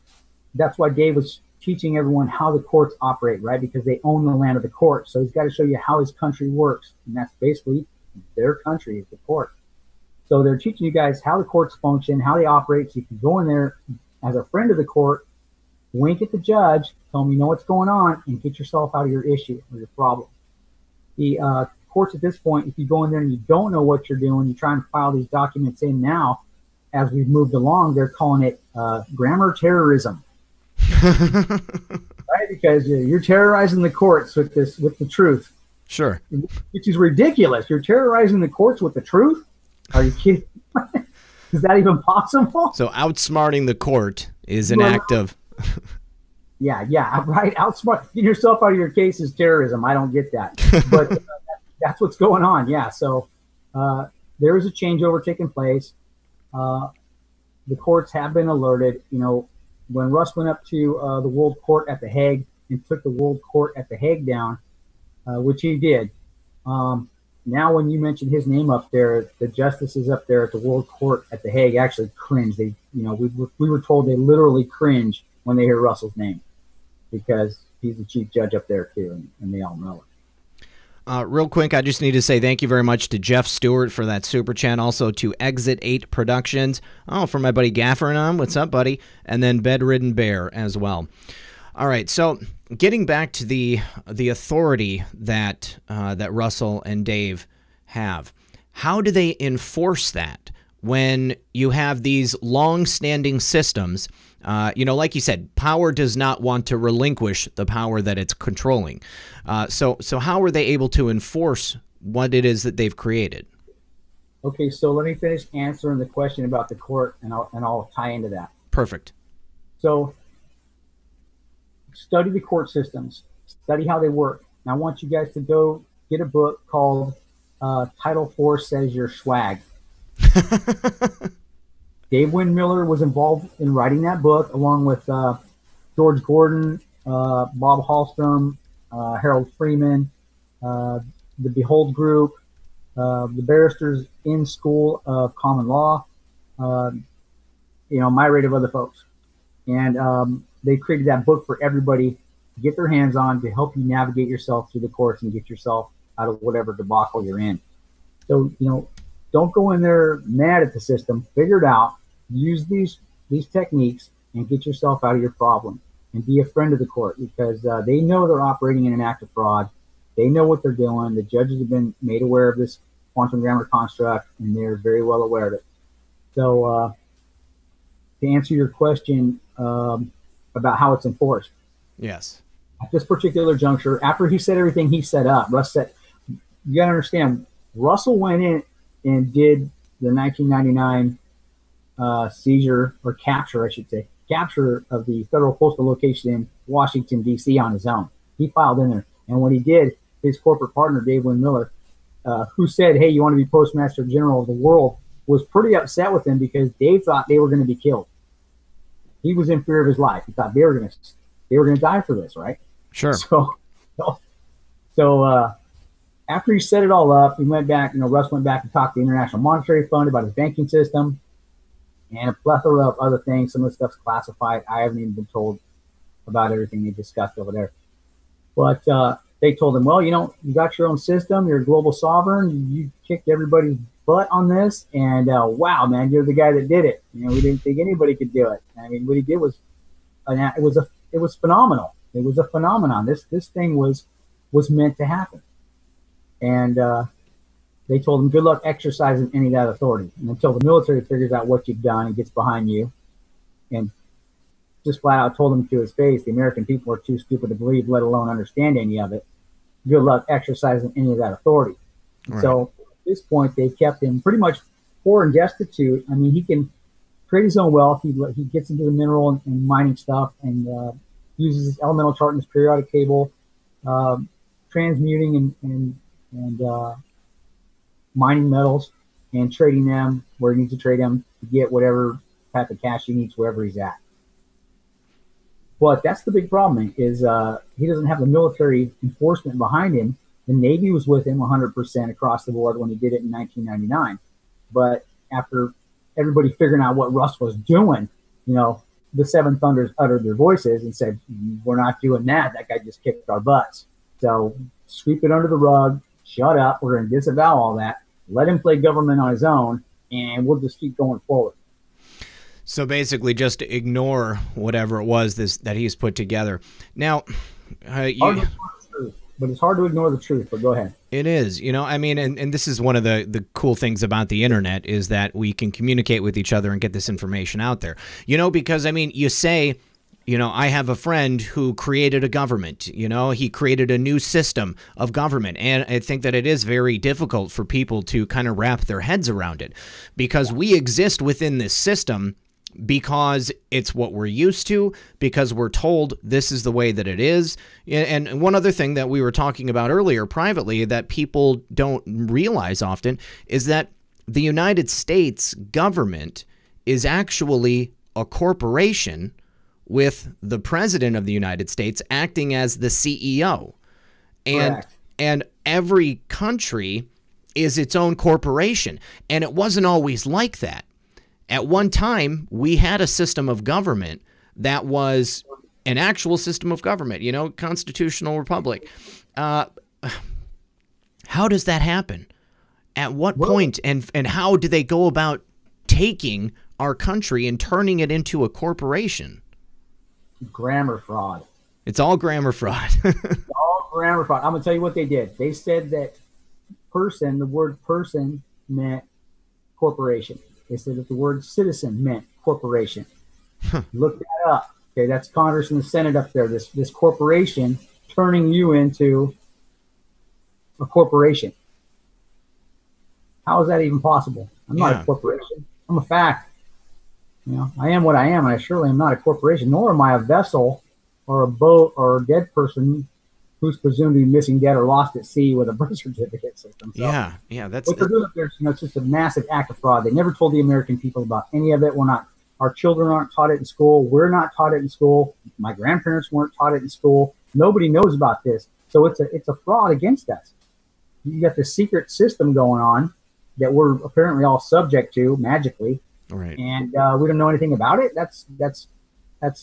that's why Dave was teaching everyone how the courts operate, right? Because they own the land of the court. So he's got to show you how his country works. And that's basically their country is the court. So they're teaching you guys how the courts function, how they operate. So you can go in there as a friend of the court, wink at the judge, tell them you know what's going on, and get yourself out of your issue or your problem. The courts at this point, if you go in there and you don't know what you're doing, you're trying to file these documents in now, as we've moved along, they're calling it grammar terrorism. Right? Because you're terrorizing the courts with the truth. Sure. Which is ridiculous. You're terrorizing the courts with the truth? Are you kidding? Is that even possible? So outsmarting the court is an act of... Yeah, right. Outsmart. Get yourself out of your case is terrorism. I don't get that. But that's what's going on. Yeah, so there is a changeover taking place. The courts have been alerted. When Russ went up to the World Court at The Hague and took the World Court at The Hague down, which he did, now when you mention his name up there, the justices up there at the World Court at The Hague actually cringe. They, we were told they literally cringe when they hear Russell's name, because he's the chief judge up there too, and they all know it. Real quick, I just need to say thank you very much to Jeff Stewart for that super chat. Also to Exit 8 Productions. Oh, for my buddy Gaffer and what's up, buddy? And then Bedridden Bear as well. All right, so getting back to the authority that that Russell and Dave have, how do they enforce that when you have these long-standing systems? Like you said, power does not want to relinquish the power that it's controlling. So how are they able to enforce what it is that they've created? Okay, so let me finish answering the question about the court, and I'll tie into that. Perfect. So study the court systems, study how they work. And I want you guys to go get a book called Title IV Says Your Swag. Dave Windmiller was involved in writing that book, along with George Gordon, Bob Hallstrom, Harold Freeman, the Behold Group, the Barristers in School of Common Law, myriad of other folks. And they created that book for everybody to get their hands on to help you navigate yourself through the courts and get yourself out of whatever debacle you're in. So, don't go in there mad at the system. Figure it out. Use these techniques and get yourself out of your problem. And be a friend of the court, because they know they're operating in an act of fraud. They know what they're doing. The judges have been made aware of this quantum grammar construct, and they're very well aware of it. So to answer your question about how it's enforced. Yes. At this particular juncture, after he said everything he set up, Russ said, you got to understand, Russell went in and did the 1999 seizure, or capture, I should say, capture of the federal postal location in Washington, D.C. on his own. He filed in there. And when he did, his corporate partner, Dave Windmiller, who said, hey, you want to be Postmaster General of the world, was pretty upset with him because Dave thought they were going to be killed. He was in fear of his life. He thought they were going to die for this, right? Sure. So after he set it all up, he went back, Russ went back and talked to the International Monetary Fund about his banking system and a plethora of other things. Some of the stuff's classified. I haven't even been told about everything they discussed over there. But they told him, well, you got your own system. You're a global sovereign. You kicked everybody's butt on this. And wow, man, you're the guy that did it. We didn't think anybody could do it. I mean, what he did was, it was phenomenal. It was a phenomenon. This thing was meant to happen. And they told him, good luck exercising any of that authority. And until the military figures out what you've done and gets behind you, and just flat out told him to his face, the American people are too stupid to believe, let alone understand any of it. Good luck exercising any of that authority. Right. So at this point, they've kept him pretty much poor and destitute. I mean, he can create his own wealth. He gets into the mineral and mining stuff, and uses his elemental chart and his periodic table, transmuting and mining metals and trading them where he needs to trade them to get whatever type of cash he needs wherever he's at. But that's the big problem, is he doesn't have the military enforcement behind him. The Navy was with him 100% across the board when he did it in 1999. But after everybody figuring out what Russ was doing, the Seven Thunders uttered their voices and said, we're not doing that. That guy just kicked our butts. So sweep it under the rug, shut up, we're going to disavow all that, let him play government on his own, and we'll just keep going forward. So basically just ignore whatever it was that he's put together. Now, but it's hard to ignore the truth, but go ahead. It is, and this is one of the cool things about the internet, is that we can communicate with each other and get this information out there. Because, you say, I have a friend who created a government, he created a new system of government. And I think that it is very difficult for people to kind of wrap their heads around it, because we exist within this system because it's what we're used to, because we're told this is the way that it is. And one other thing that we were talking about earlier privately that people don't realize often is that the United States government is actually a corporation with the president of the United States acting as the CEO. And every country is its own corporation. And it wasn't always like that. At one time, we had a system of government that was an actual system of government, constitutional republic. How does that happen? At what point and how do they go about taking our country and turning it into a corporation? Grammar fraud. It's all grammar fraud. All grammar fraud. I'm going to tell you what they did. They said that person, the word person meant corporation. They said that the word citizen meant corporation. Look that up. Okay, that's Congress and the Senate up there. This corporation turning you into a corporation. How is that even possible? I'm not a corporation. I'm a fact. I am what I am, and I surely am not a corporation, nor am I a vessel or a boat or a dead person who's presumed to be missing, dead, or lost at sea with a birth certificate system. So that's what they're doing up there. It's just a massive act of fraud. They never told the American people about any of it. Our children aren't taught it in school. We're not taught it in school. My grandparents weren't taught it in school. Nobody knows about this. So it's a fraud against us. You got this secret system going on that we're apparently all subject to magically, right? And we don't know anything about it. That's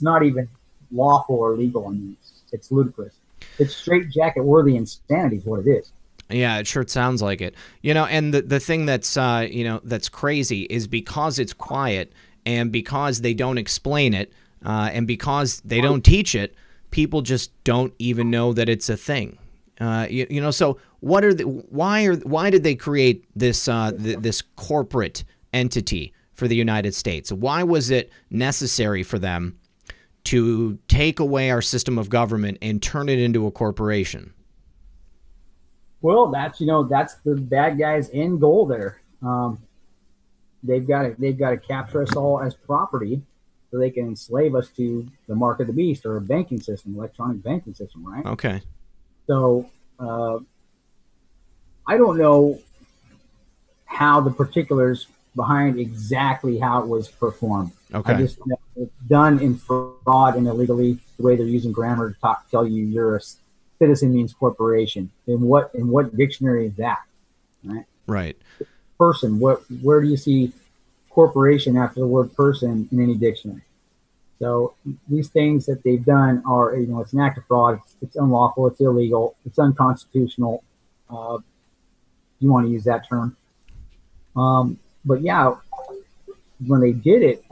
not even lawful or legal. I mean, it's ludicrous. It's straitjacket worthy insanity is what it is. Yeah, it sure sounds like it. And the thing that's that's crazy is because it's quiet and because they don't explain it and because they don't teach it, people just don't even know that it's a thing. So why did they create this this corporate entity for the United States? Why was it necessary for them to take away our system of government and turn it into a corporation? Well, that's the bad guys' end goal there. They've got to capture us all as property so they can enslave us to the mark of the beast or a banking system, electronic banking system, right? Okay. So I don't know how the particulars behind exactly how it was performed. Okay. I just know it's done in fraud and illegally, the way they're using grammar to tell you you're a citizen means corporation. In what dictionary is that? Right. Person. Where do you see corporation after the word person in any dictionary? So these things that they've done are, it's an act of fraud. It's unlawful. It's illegal. It's unconstitutional. You want to use that term. But yeah, when they did it,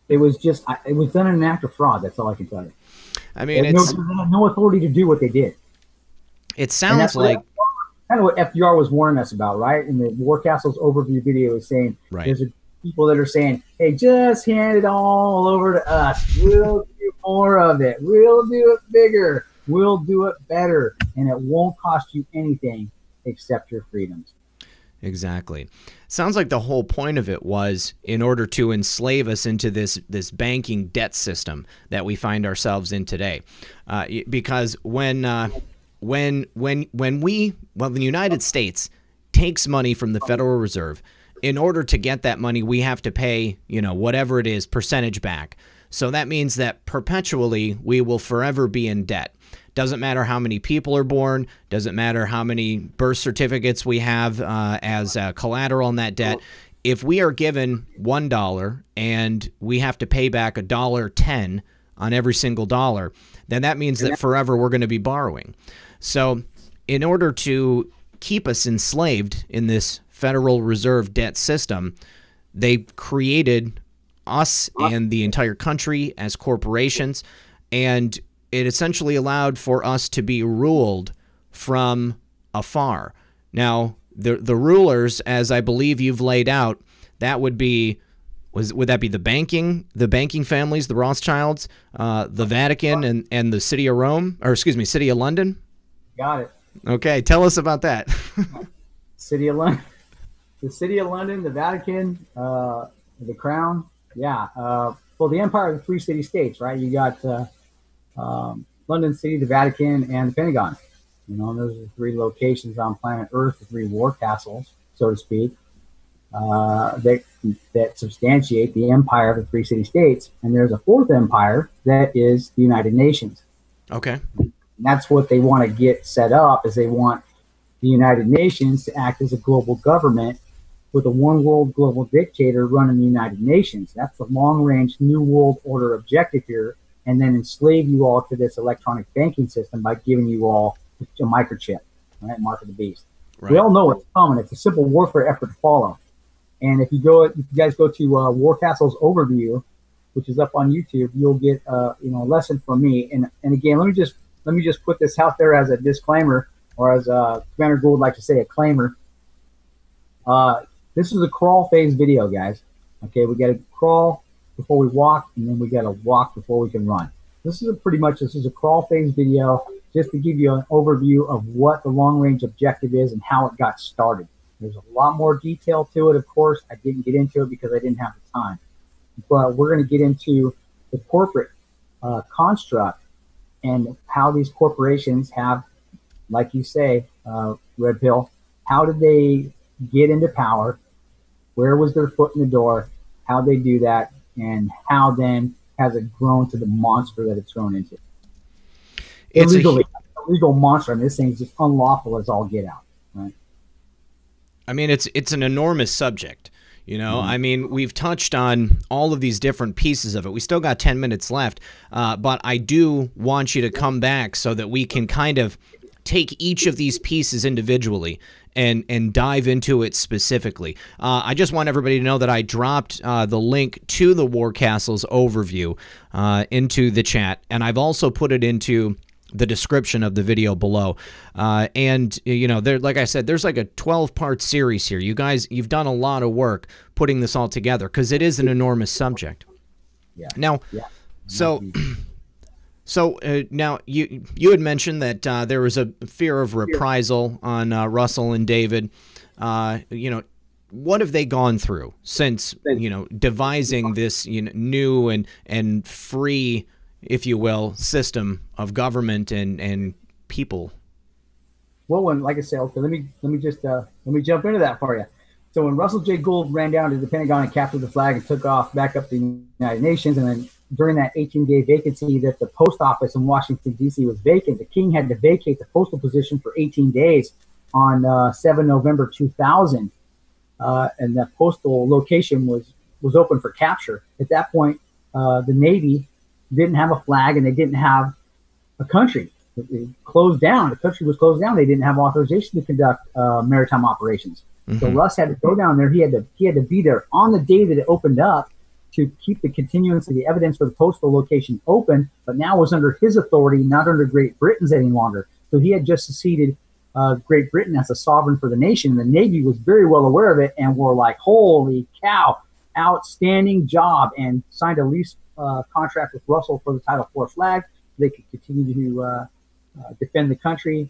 it was done in an act of fraud. That's all I can tell you. I mean, they had no authority to do what they did. It sounds like kind of what FDR was warning us about, right? In the WarCastles overview video, is saying there's people that are saying, "Hey, just hand it all over to us. We'll do more of it. We'll do it bigger. We'll do it better, and it won't cost you anything except your freedoms." Exactly. Sounds like the whole point of it was in order to enslave us into this banking debt system that we find ourselves in today. Because when the United States takes money from the Federal Reserve, in order to get that money, we have to pay, whatever it is, percentage back. So that means that perpetually we will forever be in debt. Doesn't matter how many people are born, doesn't matter how many birth certificates we have as collateral on that debt. If we are given $1 and we have to pay back $1.10 on every single dollar, then that means that forever we're going to be borrowing. So in order to keep us enslaved in this Federal Reserve debt system, they created us and the entire country as corporations, and it essentially allowed for us to be ruled from afar. Now, the rulers, as I believe you've laid out, that would be would that be the banking families, the Rothschilds, the Vatican, and the city of Rome, or excuse me, city of London? Got it. Okay, tell us about that. City of London, the city of London, the Vatican, the Crown. Yeah. Well, the Empire of the Three City-States, right? You got London City, the Vatican, and the Pentagon. Those are the three locations on planet Earth, the three war castles, so to speak, that substantiate the empire of the three city-states. And there's a fourth empire that is the United Nations. Okay. And that's what they want to get set up, is they want the United Nations to act as a global government with a one world global dictator running the United Nations. That's the long-range New World Order objective here, and then enslave you all to this electronic banking system by giving you all a microchip, right? Mark of the beast. Right. We all know it's coming. It's a simple warfare effort to follow. And if you guys go to WarCastles overview, which is up on YouTube, you'll get a lesson from me. And again, let me just put this out there as a disclaimer, or as Commander Gould would like to say, a claimer. This is a crawl phase video, guys. Okay, we got to crawl before we walk, and then we got to walk before we can run. This is a crawl phase video, just to give you an overview of what the long range objective is and how it got started. There's a lot more detail to it, of course. I didn't get into it because I didn't have the time. But we're going to get into the corporate construct and how these corporations have, like you say, Red Pill, how did they get into power? Where was their foot in the door? How they do that? And how then has it grown to the monster that it's grown into? It's a legal monster. I mean, this thing's just unlawful as all get out, right? I mean, it's an enormous subject, you know. I mean, we've touched on all of these different pieces of it. We still got 10 minutes left, but I do want you to come back so that we can kind of take each of these pieces individually and dive into it specifically. I just want everybody to know that I dropped the link to the WarCastles overview into the chat, and I've also put it into the description of the video below. And, you know, like I said, there's like a 12-part series here. You guys, you've done a lot of work putting this all together because it is an enormous subject. Yeah. Now, so now you had mentioned that there was a fear of reprisal on Russell and David. You know, what have they gone through since, you know, devising this, you know, new and free, if you will, system of government and people? Well, like I said, okay, let me jump into that for you. So when Russell J. Gould ran down to the Pentagon and captured the flag and took off back up to the United Nations, and then during that 18-day vacancy that the post office in Washington, D.C. was vacant, the king had to vacate the postal position for 18 days on 7 November 2000, and that postal location was open for capture. At that point, the Navy didn't have a flag and they didn't have a country. It closed down. The country was closed down. They didn't have authorization to conduct maritime operations. So Russ had to go down there. He had to be there on the day that it opened up to keep the continuance of the evidence for the postal location open, but now was under his authority, not under Great Britain's any longer. So he had just succeeded Great Britain as a sovereign for the nation. The Navy was very well aware of it and were like, holy cow, outstanding job, and signed a lease contract with Russell for the Title IV flag. They could continue to defend the country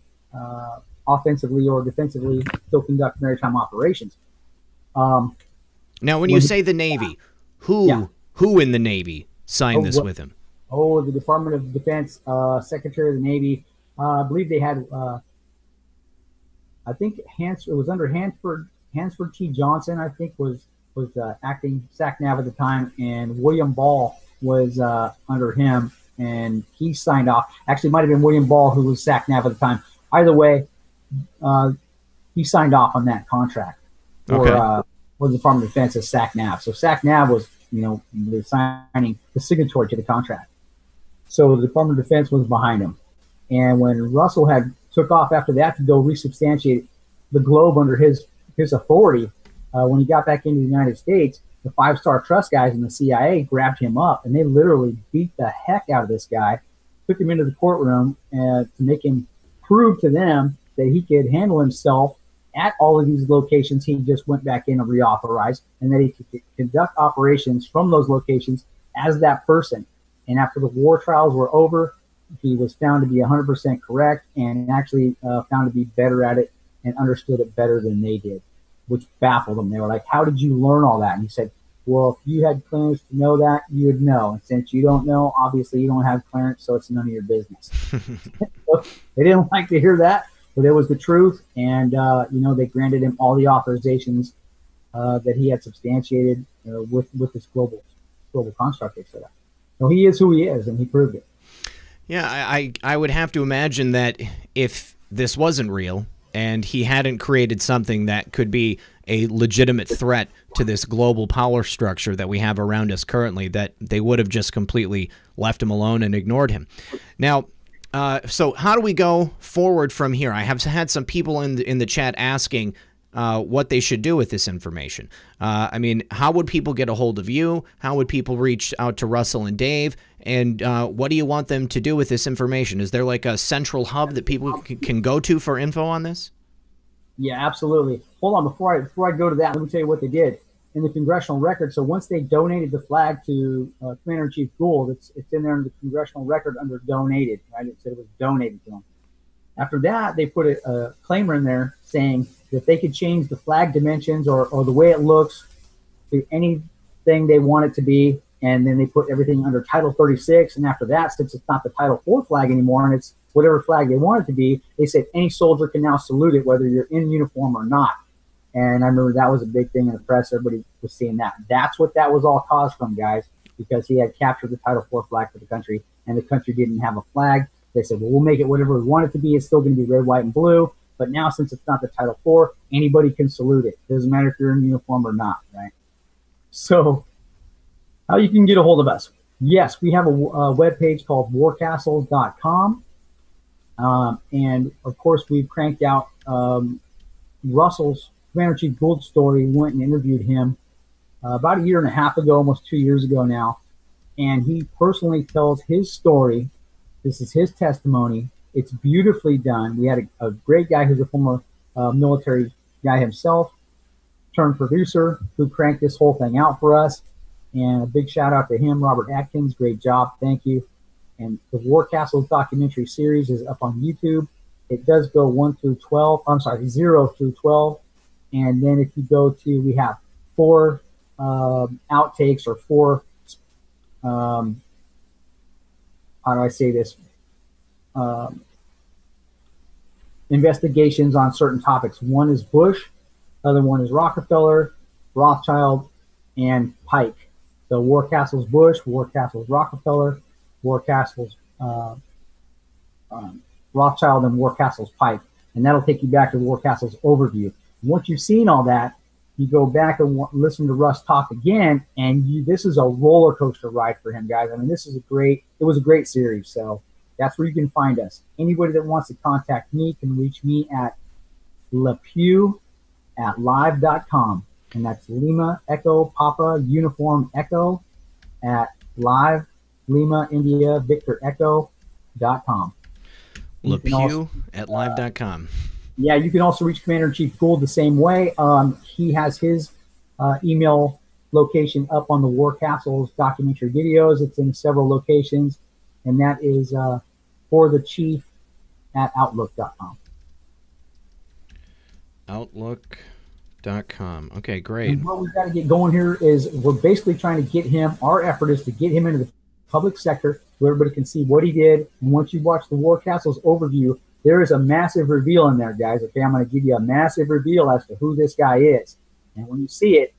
offensively or defensively, still conduct maritime operations. Now, when you say the Navy, who in the Navy signed this with him? Oh, the Department of Defense, Secretary of the Navy. I believe they had, I think it was under Hansford T. Johnson, I think, was acting SACNAV at the time, and William Ball was under him, and he signed off. Actually, it might have been William Ball who was SACNAV at the time. Either way, he signed off on that contract for the Department of Defense as SACNAV. So SACNAV was, the signatory to the contract. So the Department of Defense was behind him. And when Russell had took off after that to go resubstantiate the globe under his authority, when he got back into the United States, the five-star trust guys in the CIA grabbed him up, and they literally beat the heck out of this guy, took him into the courtroom to make him prove to them that he could handle himself at all of these locations he just went back in and reauthorized, and that he could conduct operations from those locations as that person. And after the war trials were over, he was found to be 100% correct, and actually found to be better at it and understood it better than they did, which baffled them. They were like, how did you learn all that? And he said, well, if you had clearance to know that, you would know. And since you don't know, obviously you don't have clearance, so it's none of your business. So they didn't like to hear that, but it was the truth. And, they granted him all the authorizations that he had substantiated with this global construct they set up. So he is who he is, and he proved it. Yeah, I would have to imagine that if this wasn't real, and he hadn't created something that could be a legitimate threat to this global power structure that we have around us currently, that they would have just completely left him alone and ignored him. Now, so how do we go forward from here? I have had some people in the chat asking what they should do with this information. I mean, how would people get a hold of you? How would people reach out to Russell and Dave? And what do you want them to do with this information? Is there like a central hub that people can go to for info on this? Yeah, absolutely. Hold on, before I go to that, let me tell you what they did in the congressional record. So once they donated the flag to Commander-in-Chief Gould, it's in there in the congressional record under donated, right? It said it was donated to him. After that, they put a claimer in there saying that they could change the flag dimensions or the way it looks to anything they want it to be. And then they put everything under Title 36. And after that, since it's not the Title 4 flag anymore and it's whatever flag they want it to be, they said any soldier can now salute it, whether you're in uniform or not. And I remember that was a big thing in the press. Everybody was seeing that. That's what that was all caused from, guys, because he had captured the Title 4 flag for the country, and the country didn't have a flag. They said, well, we'll make it whatever we want it to be. It's still going to be red, white, and blue. But now, since it's not the Title 4, anybody can salute it. Doesn't matter if you're in uniform or not, right? So how you can get a hold of us. Yes, we have a webpage called warcastles.com. And, of course, we've cranked out Russell's Commander-in-Chief Gould story. We went and interviewed him about a year and a half ago, almost 2 years ago now. And he personally tells his story. This is his testimony. It's beautifully done. We had a great guy who's a former military guy himself, turned producer, who cranked this whole thing out for us. And a big shout out to him, Robert Atkins. Great job. Thank you. And the WarCastles documentary series is up on YouTube. It does go 1 through 12. I'm sorry, 0 through 12. And then if you go to, we have 4 outtakes or 4, how do I say this? Investigations on certain topics. One is Bush, other one is Rockefeller, Rothschild, and Pike. So WarCastles Bush, WarCastles Rockefeller, WarCastles Rothschild, and WarCastles Pike. And that'll take you back to WarCastles overview. Once you've seen all that, you go back and listen to Russ talk again, and this is a roller coaster ride for him, guys. I mean, it was a great series. So that's where you can find us. Anybody that wants to contact me can reach me at lepew@live.com. And that's Lima Echo Papa Uniform Echo at Live Lima India Victor Echo.com. LePew at live.com. Yeah, you can also reach Commander-in-Chief Gould the same way. He has his email location up on the WarCastles documentary videos. It's in several locations, and that is for the chief at outlook.com. Outlook.com. Okay, great. And what we've got to get going here is we're basically trying to get him, our effort is to get him into the public sector so everybody can see what he did. And once you watch the WarCastles overview, there is a massive reveal in there, guys. Okay, I'm going to give you a massive reveal as to who this guy is. And when you see it,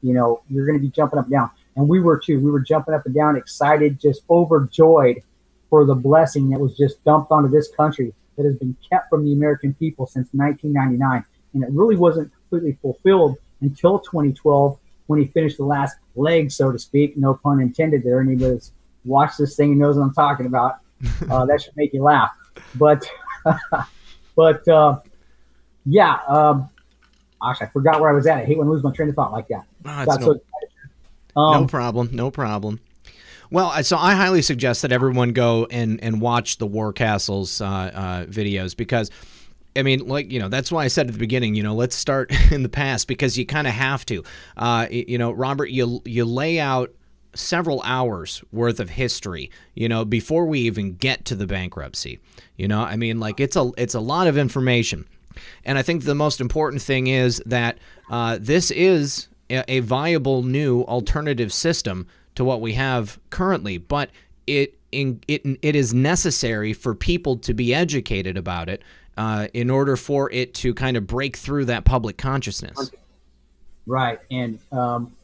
you know, you're going to be jumping up and down. And we were too. We were jumping up and down, excited, just overjoyed for the blessing that was just dumped onto this country that has been kept from the American people since 1999. And it really wasn't completely fulfilled until 2012 when he finished the last leg, so to speak. No pun intended there. Anybody that's watched this thing and knows what I'm talking about. That should make you laugh. But yeah, gosh, I forgot where I was at. I hate when I lose my train of thought like that. No problem. No problem. Well, so I highly suggest that everyone go and watch the WarCastles videos because, I mean, like, you know, that's why I said at the beginning, you know, let's start in the past because you kind of have to. You know, Robert, you lay out several hours worth of history, you know, before we even get to the bankruptcy. You know, I mean, like, it's a lot of information. And I think the most important thing is that this is a viable new alternative system to what we have currently, but it is necessary for people to be educated about it in order for it to kind of break through that public consciousness. Right, and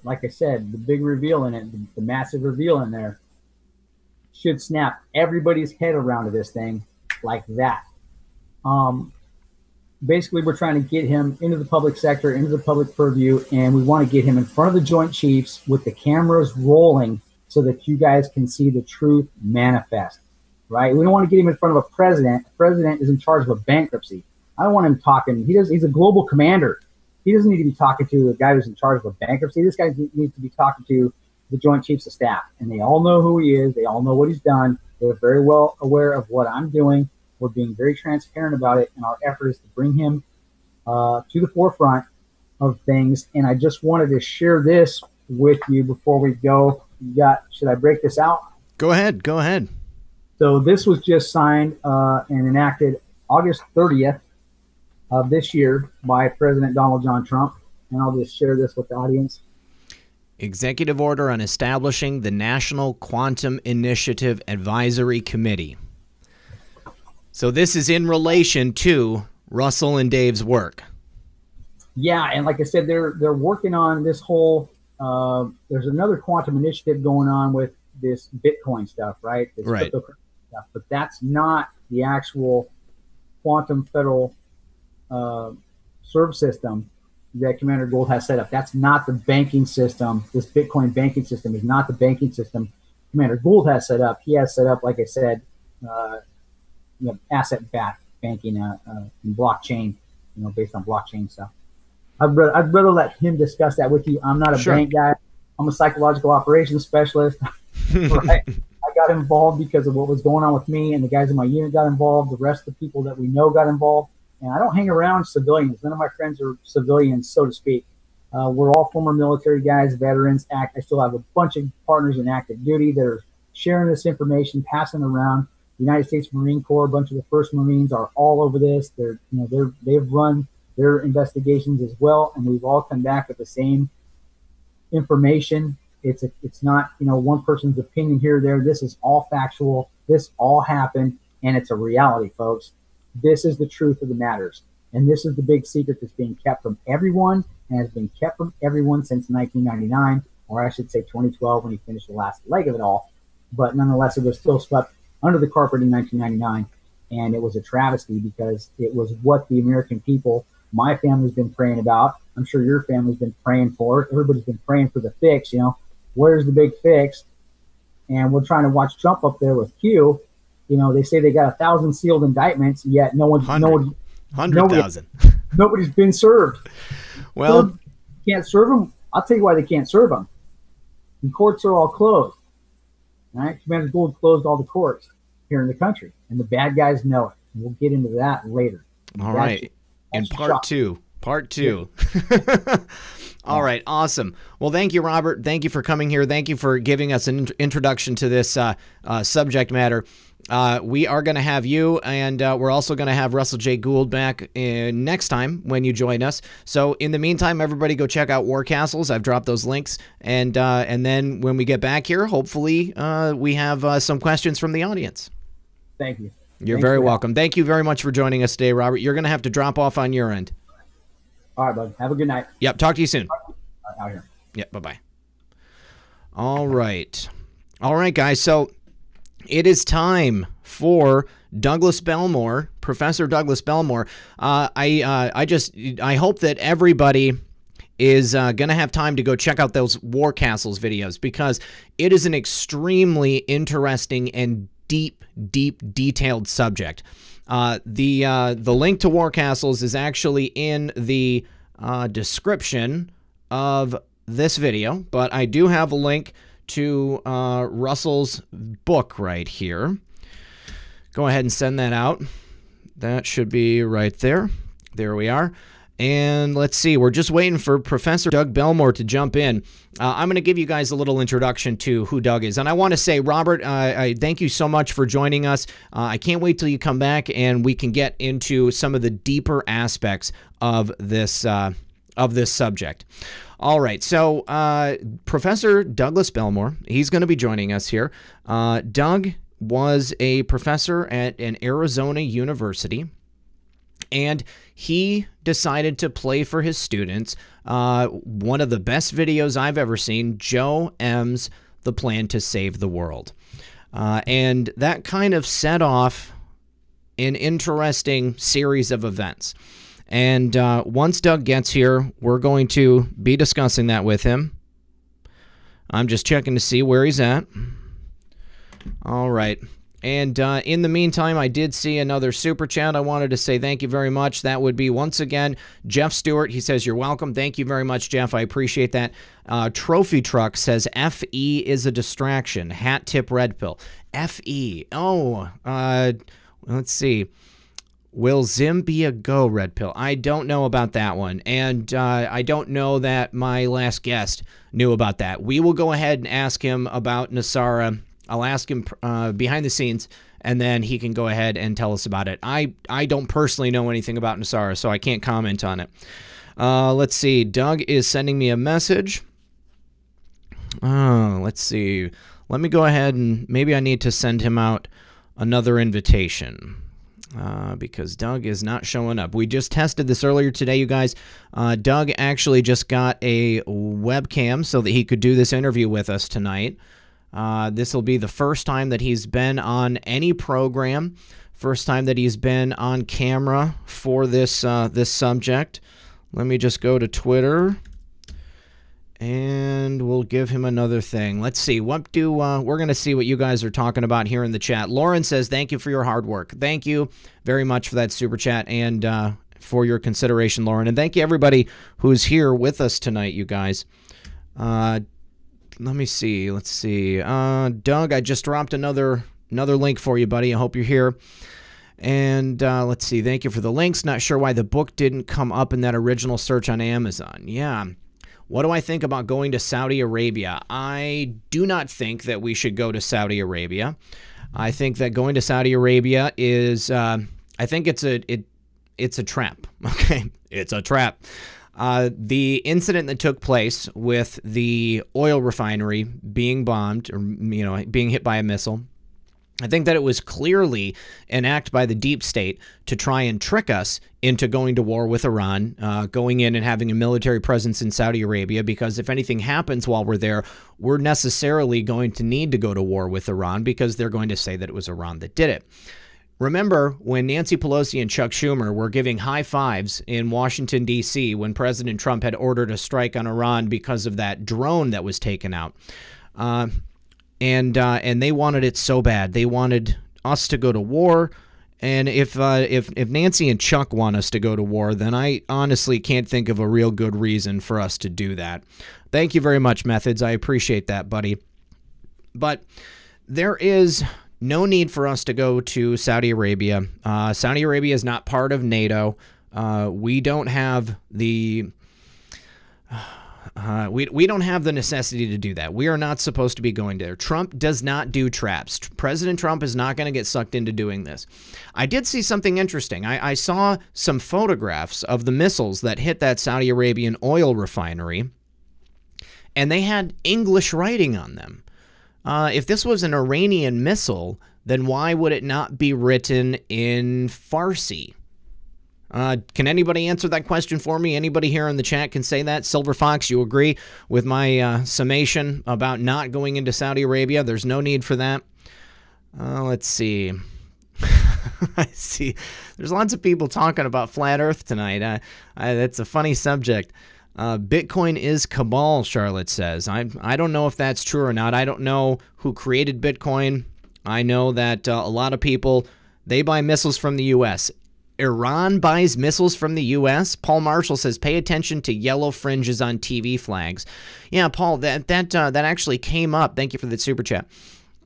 like I said, the big reveal in it, the massive reveal in there, should snap everybody's head around to this thing like that. basically we're trying to get him into the public sector, into the public purview, and we want to get him in front of the Joint Chiefs with the cameras rolling so that you guys can see the truth manifest, right? We don't want to get him in front of a president. The president is in charge of a bankruptcy. I don't want him talking. He's a global commander. He doesn't need to be talking to a guy who's in charge of a bankruptcy. This guy needs to be talking to the Joint Chiefs of Staff, and they all know who he is. They all know what he's done. They're very well aware of what I'm doing. We're being very transparent about it, and our effort is to bring him to the forefront of things. And I just wanted to share this with you before we go. Should I break this out? Go ahead. Go ahead. So this was just signed and enacted August 30th of this year by President Donald John Trump. And I'll just share this with the audience. Executive Order on establishing the National Quantum Initiative Advisory Committee. So this is in relation to Russell and Dave's work. Yeah, and like I said, they're working on this whole. There's another quantum initiative going on with this Bitcoin stuff, right? This right. cryptocurrency stuff, but that's not the actual quantum federal serve system that Commander Gould has set up. That's not the banking system. This Bitcoin banking system is not the banking system Commander Gould has set up. He has set up, like I said, asset-backed banking and blockchain, based on blockchain stuff. I'd rather let him discuss that with you. I'm not a bank guy. I'm a psychological operations specialist. Right? I got involved because of what was going on with me, and the guys in my unit got involved. The rest of the people that we know got involved. And I don't hang around civilians. None of my friends are civilians, so to speak. We're all former military guys, veterans. I still have a bunch of partners in active duty that are sharing this information, passing around. The United States Marine Corps, a bunch of the first Marines are all over this. They've run their investigations as well, and we've all come back with the same information. It's not one person's opinion here or there. This is all factual. This all happened, and it's a reality, folks. This is the truth of the matters, and this is the big secret that's being kept from everyone, and has been kept from everyone since 1999, or I should say 2012, when he finished the last leg of it all. But nonetheless, it was still swept under the carpet in 1999, and it was a travesty because it was what the American people, my family's been praying about. I'm sure your family's been praying for. Everybody's been praying for the fix. Where's the big fix? And we're trying to watch Trump up there with Q. They say they got 1,000 sealed indictments, yet nobody's been served. Well, can't serve them. I'll tell you why they can't serve them. The courts are all closed. Right? Commander Gould closed all the courts here in the country, and the bad guys know it. And we'll get into that later. All right. In part two. Yeah. All right. Awesome. Well, thank you, Robert. Thank you for coming here. Thank you for giving us an introduction to this subject matter. We are going to have you, and we're also going to have Russell J. Gould back next time when you join us. So in the meantime, everybody go check out WarCastles. I've dropped those links. And then when we get back here, hopefully we have some questions from the audience. Thank you. You're very welcome. Thank you very much for joining us today, Robert. You're going to have to drop off on your end. All right, bud. Have a good night. Yep. Talk to you soon. Out here. Yep. Bye-bye. All right. All right, guys. So it is time for Douglas Belmore, Professor Douglas Belmore. I hope that everybody is going to have time to go check out those WarCastles videos, because it is an extremely interesting and deep, detailed subject. The link to WarCastles is actually in the description of this video, but I do have a link to Russell's book right here. Go ahead and send that out. That should be right there. There we are. And let's see, we're just waiting for Professor Doug Belmore to jump in. I'm going to give you guys a little introduction to who Doug is. And I want to say, Robert, I thank you so much for joining us. I can't wait till you come back and we can get into some of the deeper aspects of this subject. All right, so Professor Douglas Belmore, he's going to be joining us here. Doug was a professor at an Arizona university, and he decided to play for his students one of the best videos I've ever seen, Joe M's The Plan to Save the World. And that kind of set off an interesting series of events. And once Doug gets here, we're going to be discussing that with him. I'm just checking to see where he's at. All right. And in the meantime, I did see another super chat. I wanted to say thank you very much. That would be, once again, Jeff Stewart. He says, you're welcome. Thank you very much, Jeff. I appreciate that. Trophy Truck says, FE is a distraction. Hat tip red pill. FE. Oh, let's see. Will Zim be a go red pill? I don't know about that one. And I don't know that my last guest knew about that. We will go ahead and ask him about NESARA. I'll ask him behind the scenes, and then he can go ahead and tell us about it. I don't personally know anything about NESARA, so I can't comment on it. Let's see. Doug is sending me a message. Let's see. Let me go ahead and maybe I need to send him out another invitation because Doug is not showing up. We just tested this earlier today, you guys. Doug actually just got a webcam so that he could do this interview with us tonight. This will be the first time that he's been on any program, first time that he's been on camera for this this subject. Let me just go to Twitter, and we'll give him another thing. Let's see. What do we're going to see what you guys are talking about here in the chat. Lauren says, thank you for your hard work. Thank you very much for that super chat and for your consideration, Lauren. And thank you, everybody who's here with us tonight, you guys. Let me see. Let's see. Doug, I just dropped another link for you, buddy. I hope you're here. And let's see. Thank you for the links. Not sure why the book didn't come up in that original search on Amazon. Yeah. What do I think about going to Saudi Arabia? I do not think that we should go to Saudi Arabia. I think that going to Saudi Arabia is, I think it's a trap. Okay. It's a trap. The incident that took place with the oil refinery being bombed, or being hit by a missile, I think that it was clearly an act by the deep state to try and trick us into going to war with Iran, going in and having a military presence in Saudi Arabia, because if anything happens while we're there, we're necessarily going to need to go to war with Iran because they're going to say that it was Iran that did it. Remember when Nancy Pelosi and Chuck Schumer were giving high fives in Washington, D.C. when President Trump had ordered a strike on Iran because of that drone that was taken out. And they wanted it so bad. They wanted us to go to war. And if Nancy and Chuck want us to go to war, then I honestly can't think of a real good reason for us to do that. Thank you very much, Methods. I appreciate that, buddy. But there is no need for us to go to Saudi Arabia. Saudi Arabia is not part of NATO. We don't have the we don't have the necessity to do that. We are not supposed to be going there. Trump does not do traps. President Trump is not going to get sucked into doing this. I did see something interesting. I saw some photographs of the missiles that hit that Saudi Arabian oil refinery, and they had English writing on them. If this was an Iranian missile, then why would it not be written in Farsi? Can anybody answer that question for me? Anybody here in the chat can say that? Silver Fox, you agree with my summation about not going into Saudi Arabia? There's no need for that. Let's see. I see. There's lots of people talking about flat Earth tonight. That's a funny subject. Bitcoin is cabal, Charlotte says. I don't know if that's true or not. I don't know who created Bitcoin. I know that a lot of people, they buy missiles from the U.S. Iran buys missiles from the U.S. Paul Marshall says, pay attention to yellow fringes on TV flags. Yeah, Paul, that actually came up. Thank you for the super chat.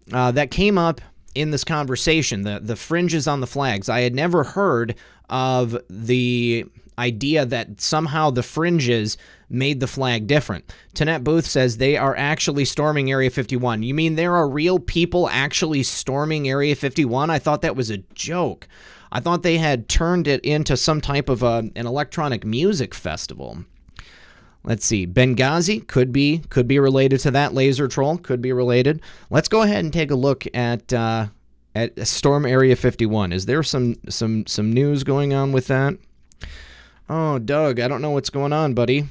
That came up in this conversation, the fringes on the flags. I had never heard of the idea that somehow the fringes made the flag different. Tanette Booth says they are actually storming Area 51. You mean there are real people actually storming Area 51? I thought that was a joke. I thought they had turned it into some type of an electronic music festival. Let's see. Benghazi could be related to that. Laser Troll could be related. Let's go ahead and take a look at Storm Area 51. Is there some news going on with that? Oh, Doug, I don't know what's going on, buddy.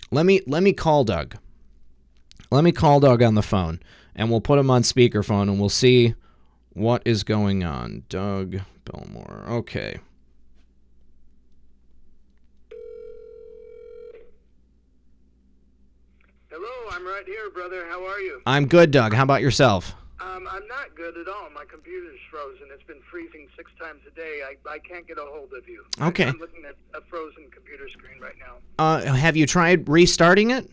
Let me call Doug. Let me call Doug on the phone, and we'll put him on speakerphone, and we'll see what is going on. Doug Belmore. Okay. I'm right here, brother. How are you? I'm good, Doug. How about yourself? I'm not good at all. My computer's frozen. It's been freezing 6 times a day. I can't get a hold of you. Okay. I'm looking at a frozen computer screen right now. Have you tried restarting it?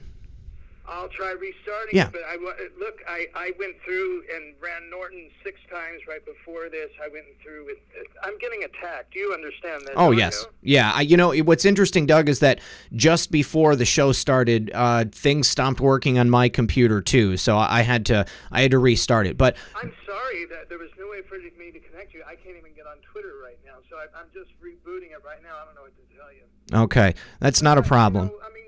I'll try restarting Yeah. it, but I went through and ran Norton 6 times right before this. I went through it. I'm getting attacked. Do you understand that? Oh, yes. Yeah. What's interesting, Doug, is that just before the show started, things stopped working on my computer too. So I had to restart it. But I'm sorry that there was no way for me to connect you. I can't even get on Twitter right now. So I'm just rebooting it right now. I don't know what to tell you. Okay, that's not a problem. I mean,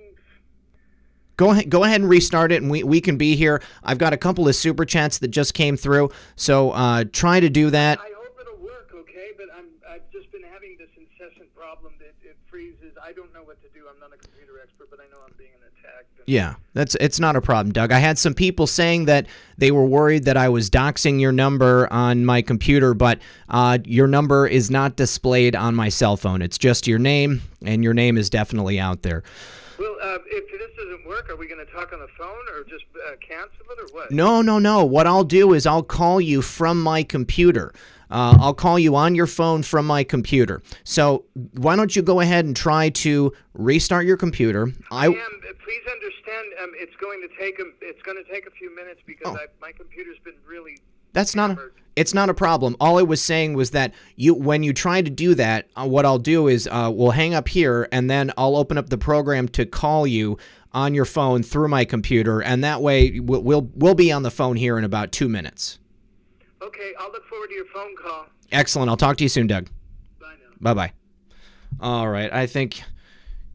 Go ahead and restart it, and we can be here. I've got a couple of super chats that just came through, so try to do that. I hope it'll work, okay? But I've just been having this incessant problem that it freezes. I don't know what to do. I'm not a computer expert, but I know I'm being attacked. Yeah, it's not a problem, Doug. I had some people saying that they were worried that I was doxing your number on my computer, but your number is not displayed on my cell phone. It's just your name, and your name is definitely out there. Well, if this doesn't work, are we going to talk on the phone or just cancel it or what? No. What I'll do is I'll call you from my computer. I'll call you on your phone from my computer. So why don't you go ahead and try to restart your computer? I am. Please understand, it's going to take a few minutes because my computer's been really. It's not a problem. All I was saying was that when you try to do that, what I'll do is we'll hang up here, and then I'll open up the program to call you on your phone through my computer, and that way we'll be on the phone here in about 2 minutes. Okay, I'll look forward to your phone call. Excellent. I'll talk to you soon, Doug. Bye now. Bye-bye. All right. I think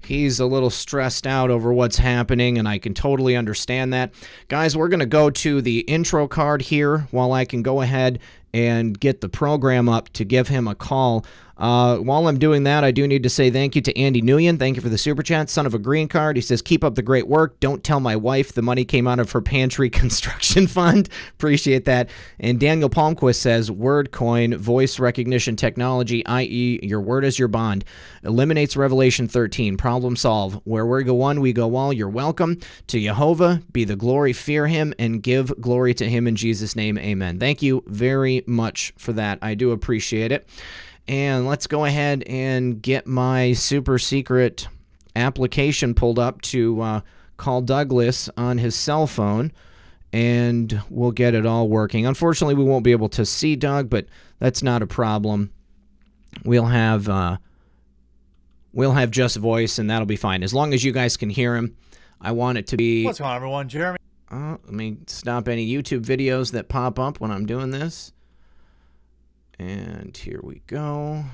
he's a little stressed out over what's happening, and I can totally understand that. Guys, we're going to go to the intro card here while I can go ahead and get the program up to give him a call. While I'm doing that, I do need to say thank you to Andy Nguyen. Thank you for the super chat. Son of a green card. He says, keep up the great work. Don't tell my wife the money came out of her pantry construction fund. Appreciate that. And Daniel Palmquist says, WordCoin, voice recognition technology, i.e. your word is your bond, eliminates Revelation 13. Problem solve. Where we go one, we go all. You're welcome. To Jehovah be the glory. Fear him and give glory to him in Jesus' name. Amen. Thank you very much for that. I do appreciate it. And let's go ahead and get my super secret application pulled up to call Douglas on his cell phone, and we'll get it all working. Unfortunately, we won't be able to see Doug, but that's not a problem. We'll have just voice, and that'll be fine. As long as you guys can hear him, I want it to be... What's going on, everyone? Jeremy. Let me stop any YouTube videos that pop up when I'm doing this. And here we go.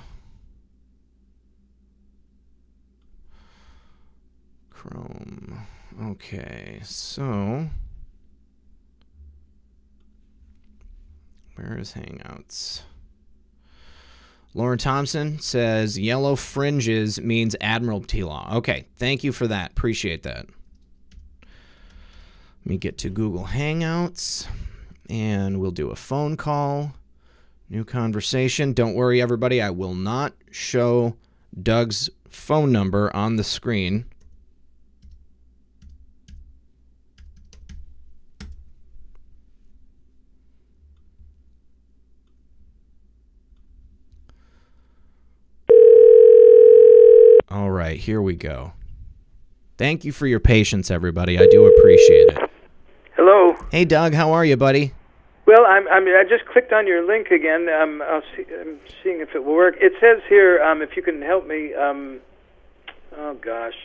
Chrome. Okay, so where is Hangouts? Lauren Thompson says yellow fringes means Admiralty law. Okay, thank you for that. Appreciate that. Let me get to Google Hangouts, and we'll do a phone call. New conversation. Don't worry, everybody. I will not show Doug's phone number on the screen. All right, here we go. Thank you for your patience, everybody. I do appreciate it. Hello. Hey, Doug. How are you, buddy? Well, I just clicked on your link again. I'm seeing if it will work. It says here, if you can help me. Oh gosh.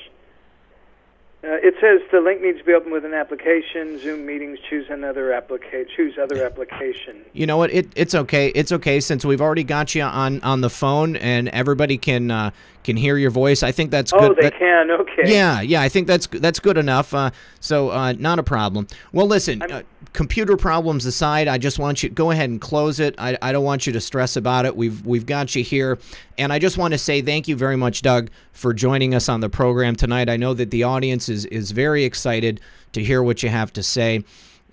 It says the link needs to be opened with an application. Zoom meetings. Choose other application. You know what? It's okay. It's okay since we've already got you on the phone and everybody can hear your voice. I think that's good. Oh, they can. Okay. Yeah. I think that's good enough. So not a problem. Well, listen. Computer problems aside, I just want you to go ahead and close it. I don't want you to stress about it. We've got you here, and I just want to say thank you very much, Doug, for joining us on the program tonight. I know that the audience is very excited to hear what you have to say,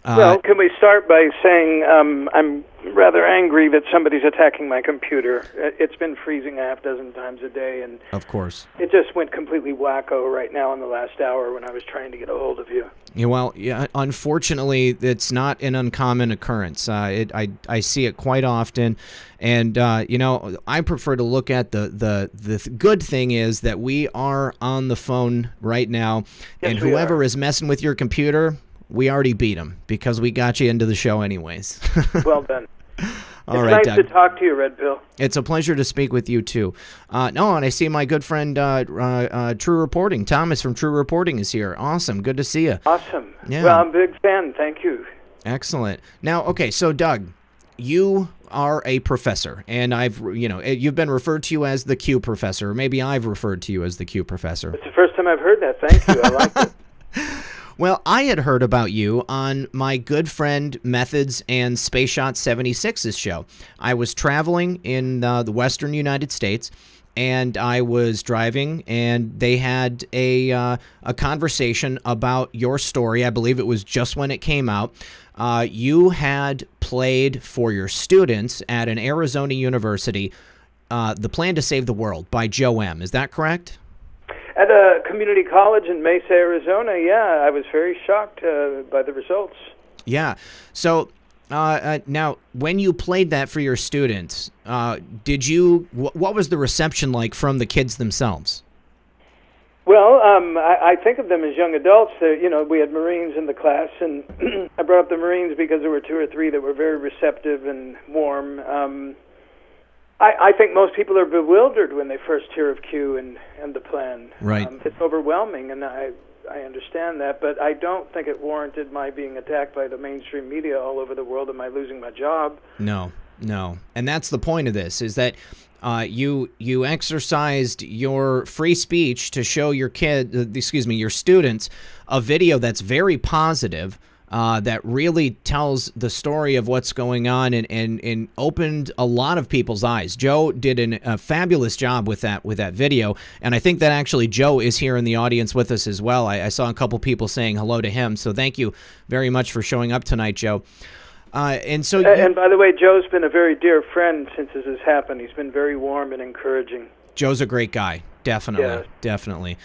Well, can we start by saying I'm rather angry that somebody's attacking my computer. It's been freezing a half dozen times a day, and of course, it just went completely wacko right now in the last hour when I was trying to get a hold of you. Yeah, well, yeah, unfortunately, it's not an uncommon occurrence. I see it quite often, and you know, I prefer to look at the good thing is that we are on the phone right now, yes, and whoever is messing with your computer, we already beat him because we got you into the show anyways. Well done. All it's right, nice Doug. to talk to you, Red Pill. It's a pleasure to speak with you, too. And I see my good friend True Reporting. Thomas from True Reporting is here. Awesome. Good to see you. Awesome. Yeah. Well, I'm a big fan. Thank you. Excellent. Now, okay, so, Doug, you are a professor, and you've been referred to you as the Q Professor, or maybe I've referred to you as the Q Professor. It's the first time I've heard that. Thank you. I like it. Well, I had heard about you on my good friend Methods and Space Shot 76's show. I was traveling in the western United States, and I was driving, and they had a conversation about your story. I believe it was just when it came out. You had played for your students at an Arizona university, The Plan to Save the World by Joe M. Is that correct? At a community college in Mesa, Arizona, yeah, I was very shocked by the results. Yeah. So now, when you played that for your students, what was the reception like from the kids themselves? Well, I think of them as young adults. You know, we had Marines in the class, and I brought up the Marines because there were two or three that were very receptive and warm. I think most people are bewildered when they first hear of Q and the plan. Right. It's overwhelming, and I understand that, but I don't think it warranted my being attacked by the mainstream media all over the world and my losing my job. No. And that's the point of this, is that you exercised your free speech to show your your students a video that's very positive, that really tells the story of what's going on and opened a lot of people's eyes. Joe did a fabulous job with that video, and I think that actually Joe is here in the audience with us as well. I saw a couple people saying hello to him, so thank you very much for showing up tonight, Joe. And by the way, Joe's been a very dear friend since this has happened. He's been very warm and encouraging. Joe's a great guy, definitely, yes. Definitely.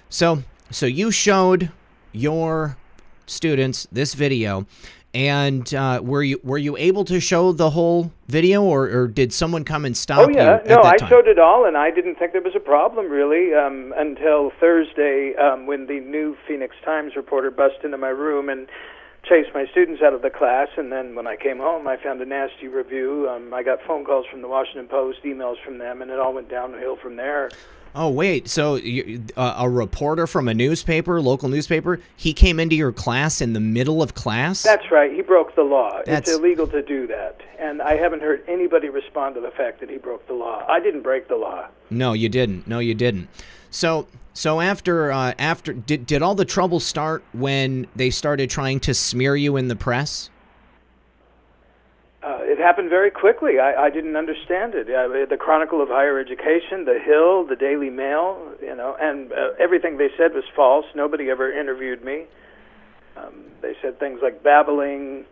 So you showed your students this video, and were you able to show the whole video, or did someone come and stop you at that I time? showed it all, and I didn't think there was a problem really until Thursday when the new Phoenix Times reporter busted into my room and chased my students out of the class. And then when I came home, I found a nasty review. I got phone calls from the Washington Post, emails from them, and it all went downhill from there. Oh, wait, so a reporter from a newspaper, local newspaper, he came into your class in the middle of class? That's right. He broke the law. It's illegal to do that. And I haven't heard anybody respond to the fact that he broke the law. I didn't break the law. No, you didn't. So after did all the trouble start when they started trying to smear you in the press? It happened very quickly. I didn't understand it. The Chronicle of Higher Education, The Hill, the Daily Mail, and everything they said was false. Nobody ever interviewed me. They said things like babbling,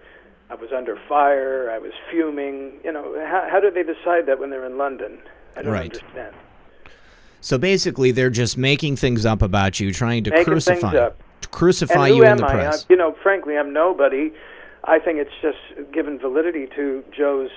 I was under fire, I was fuming. How do they decide that when they're in London? I don't understand. So basically, they're just making things up about you, trying to crucify you in the press. Frankly, I'm nobody. I think it's just given validity to Joe's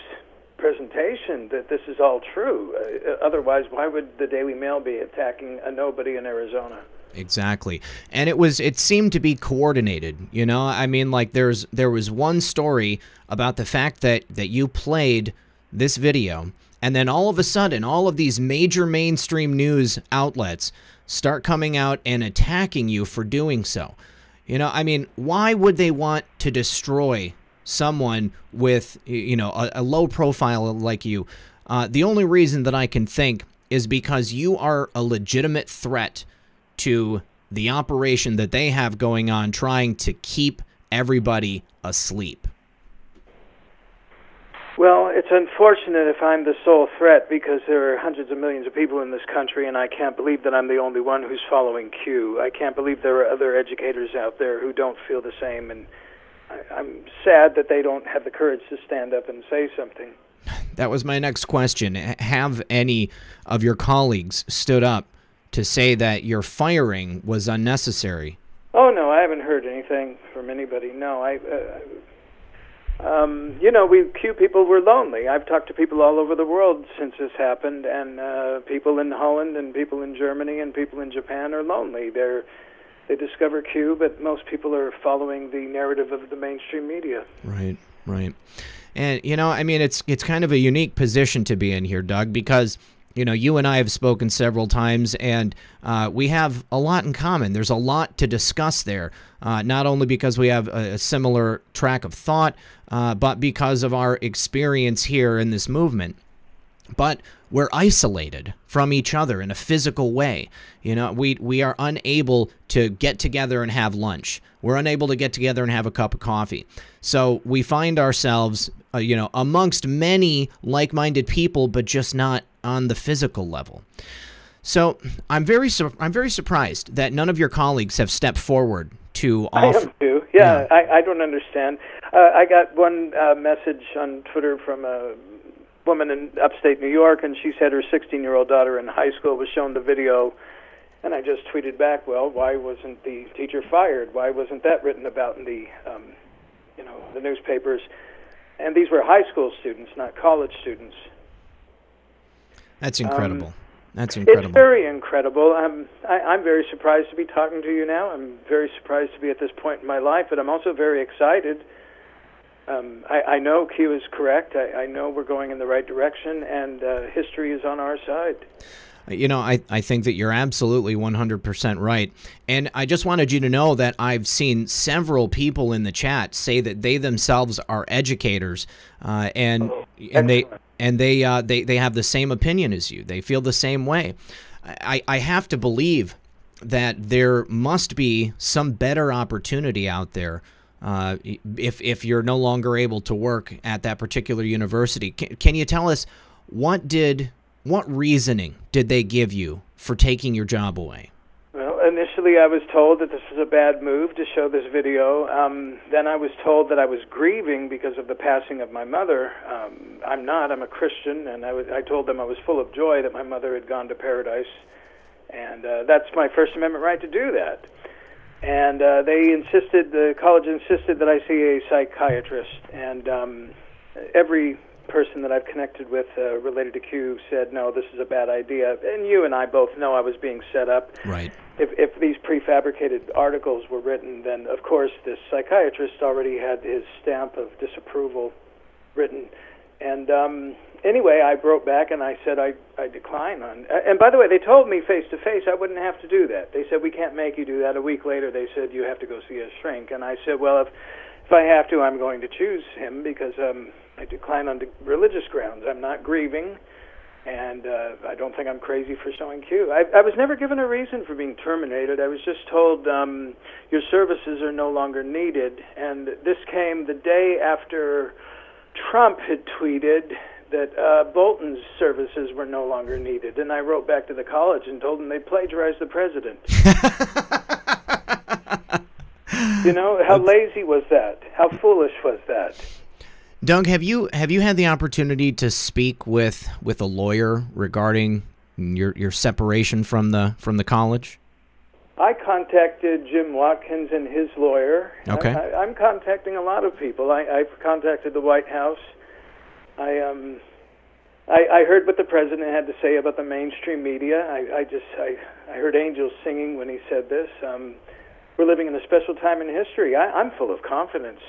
presentation that this is all true. Otherwise, why would the Daily Mail be attacking a nobody in Arizona? Exactly. And it seemed to be coordinated, I mean, like there was one story about the fact that you played this video, and then all of a sudden, all of these major mainstream news outlets start coming out and attacking you for doing so. I mean, why would they want to destroy someone with, a low profile like you? The only reason that I can think is because you are a legitimate threat to the operation that they have going on, trying to keep everybody asleep. Well, it's unfortunate if I'm the sole threat, because there are hundreds of millions of people in this country, and I can't believe that I'm the only one who's following Q. I can't believe there are other educators out there who don't feel the same, and I'm sad that they don't have the courage to stand up and say something. That was my next question. Have any of your colleagues stood up to say that your firing was unnecessary? Oh, no, I haven't heard anything from anybody. No, Q people were lonely. I've talked to people all over the world since this happened, and people in Holland and people in Germany and people in Japan are lonely. They discover Q, but most people are following the narrative of the mainstream media. Right, right. And, it's kind of a unique position to be in here, Doug, because, you and I have spoken several times, and we have a lot in common. There's a lot to discuss there, not only because we have a similar track of thought, but because of our experience here in this movement. But we're isolated from each other in a physical way. We are unable to get together and have lunch. We're unable to get together and have a cup of coffee. So we find ourselves, amongst many like-minded people, but just not on the physical level. So I'm very surprised that none of your colleagues have stepped forward to offer. I am too. Yeah. I don't understand. I got one message on Twitter from a woman in upstate New York, and she said her 16-year-old daughter in high school was shown the video, and I just tweeted back, well, why wasn't the teacher fired? Why wasn't that written about in the, the newspapers? And these were high school students, not college students. That's incredible. That's incredible. It's very incredible. I'm very surprised to be talking to you now. I'm very surprised to be at this point in my life, but I'm also very excited. I know Q is correct. I know we're going in the right direction, and history is on our side. I think that you're absolutely 100% right. And I just wanted you to know that I've seen several people in the chat say that they themselves are educators, and they have the same opinion as you. They feel the same way. I have to believe that there must be some better opportunity out there. If you're no longer able to work at that particular university, can you tell us what reasoning did they give you for taking your job away? Well, initially I was told that this was a bad move to show this video. Then I was told that I was grieving because of the passing of my mother. I'm not. I'm a Christian, and I told them I was full of joy that my mother had gone to paradise, and that's my First Amendment right to do that. And the college insisted that I see a psychiatrist, and every person that I've connected with related to Q said, no, this is a bad idea. And you and I both know I was being set up. Right. If these prefabricated articles were written, then, of course, this psychiatrist already had his stamp of disapproval written. And anyway, I wrote back and I said I decline on. And by the way, they told me face to face I wouldn't have to do that. They said we can't make you do that. A week later, they said you have to go see a shrink. And I said, well, if I have to, I'm going to choose him because I decline on religious grounds. I'm not grieving, and I don't think I'm crazy for showing Q. I was never given a reason for being terminated. I was just told your services are no longer needed. And this came the day after Trump had tweeted that Bolton's services were no longer needed. And I wrote back to the college and told them they plagiarized the president. How lazy was that? How foolish was that? Doug, have you had the opportunity to speak with a lawyer regarding your separation from the college? I contacted Jim Watkins and his lawyer. Okay. I'm contacting a lot of people. I've contacted the White House. I heard what the president had to say about the mainstream media. I heard angels singing when he said this. We're living in a special time in history. I'm full of confidence.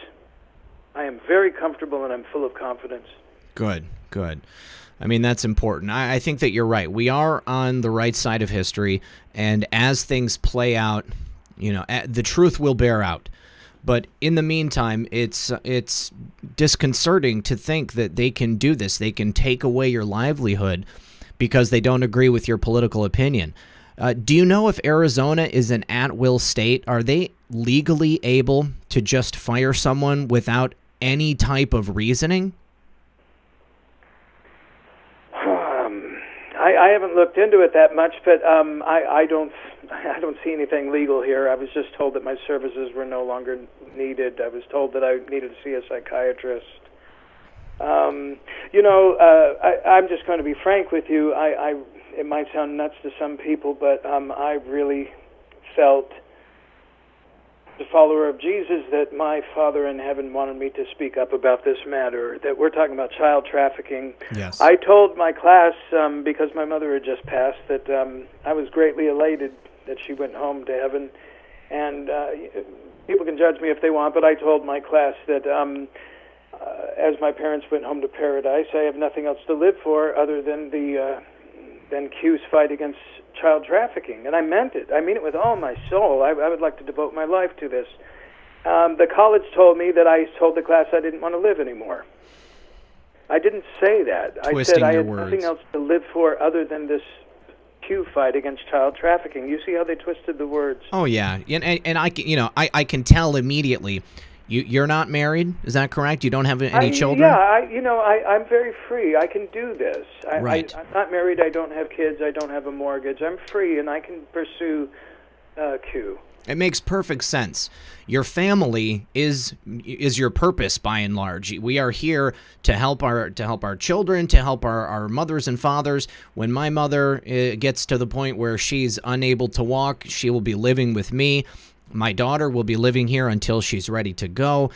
I am very comfortable and I'm full of confidence. Good. I mean, that's important. I think that you're right. We are on the right side of history, and as things play out, the truth will bear out. But in the meantime, it's disconcerting to think that they can do this. They can take away your livelihood because they don't agree with your political opinion. Do you know if Arizona is an at-will state? Are they legally able to just fire someone without any I haven't looked into it that much, but I don't see anything legal here. I was just told that my services were no longer needed. I was told that I needed to see a psychiatrist. I'm just going to be frank with you. It might sound nuts to some people, but I really felt, as a follower of Jesus, that my Father in heaven wanted me to speak up about this matter, that we're talking about child trafficking. Yes. I told my class, because my mother had just passed, that I was greatly elated that she went home to heaven. And people can judge me if they want, but I told my class that as my parents went home to paradise, I have nothing else to live for other than Q's fight against child trafficking. And I meant it. I mean it with all my soul. I would like to devote my life to this. The college told me that I told the class I didn't want to live anymore. I didn't say that. Twisting I said I had words. nothing else to live for other than this Q fight against child trafficking. You see how they twisted the words? Oh yeah, and I can tell immediately. You're not married, is that correct? You don't have any children? Yeah, I'm very free. I can do this. Right. I'm not married. I don't have kids. I don't have a mortgage. I'm free, and I can pursue Q. It makes perfect sense. Your family is your purpose, by and large. We are here to help our children, to help our mothers and fathers. When my mother gets to the point where she's unable to walk, she will be living with me. My daughter will be living here until she's ready to go.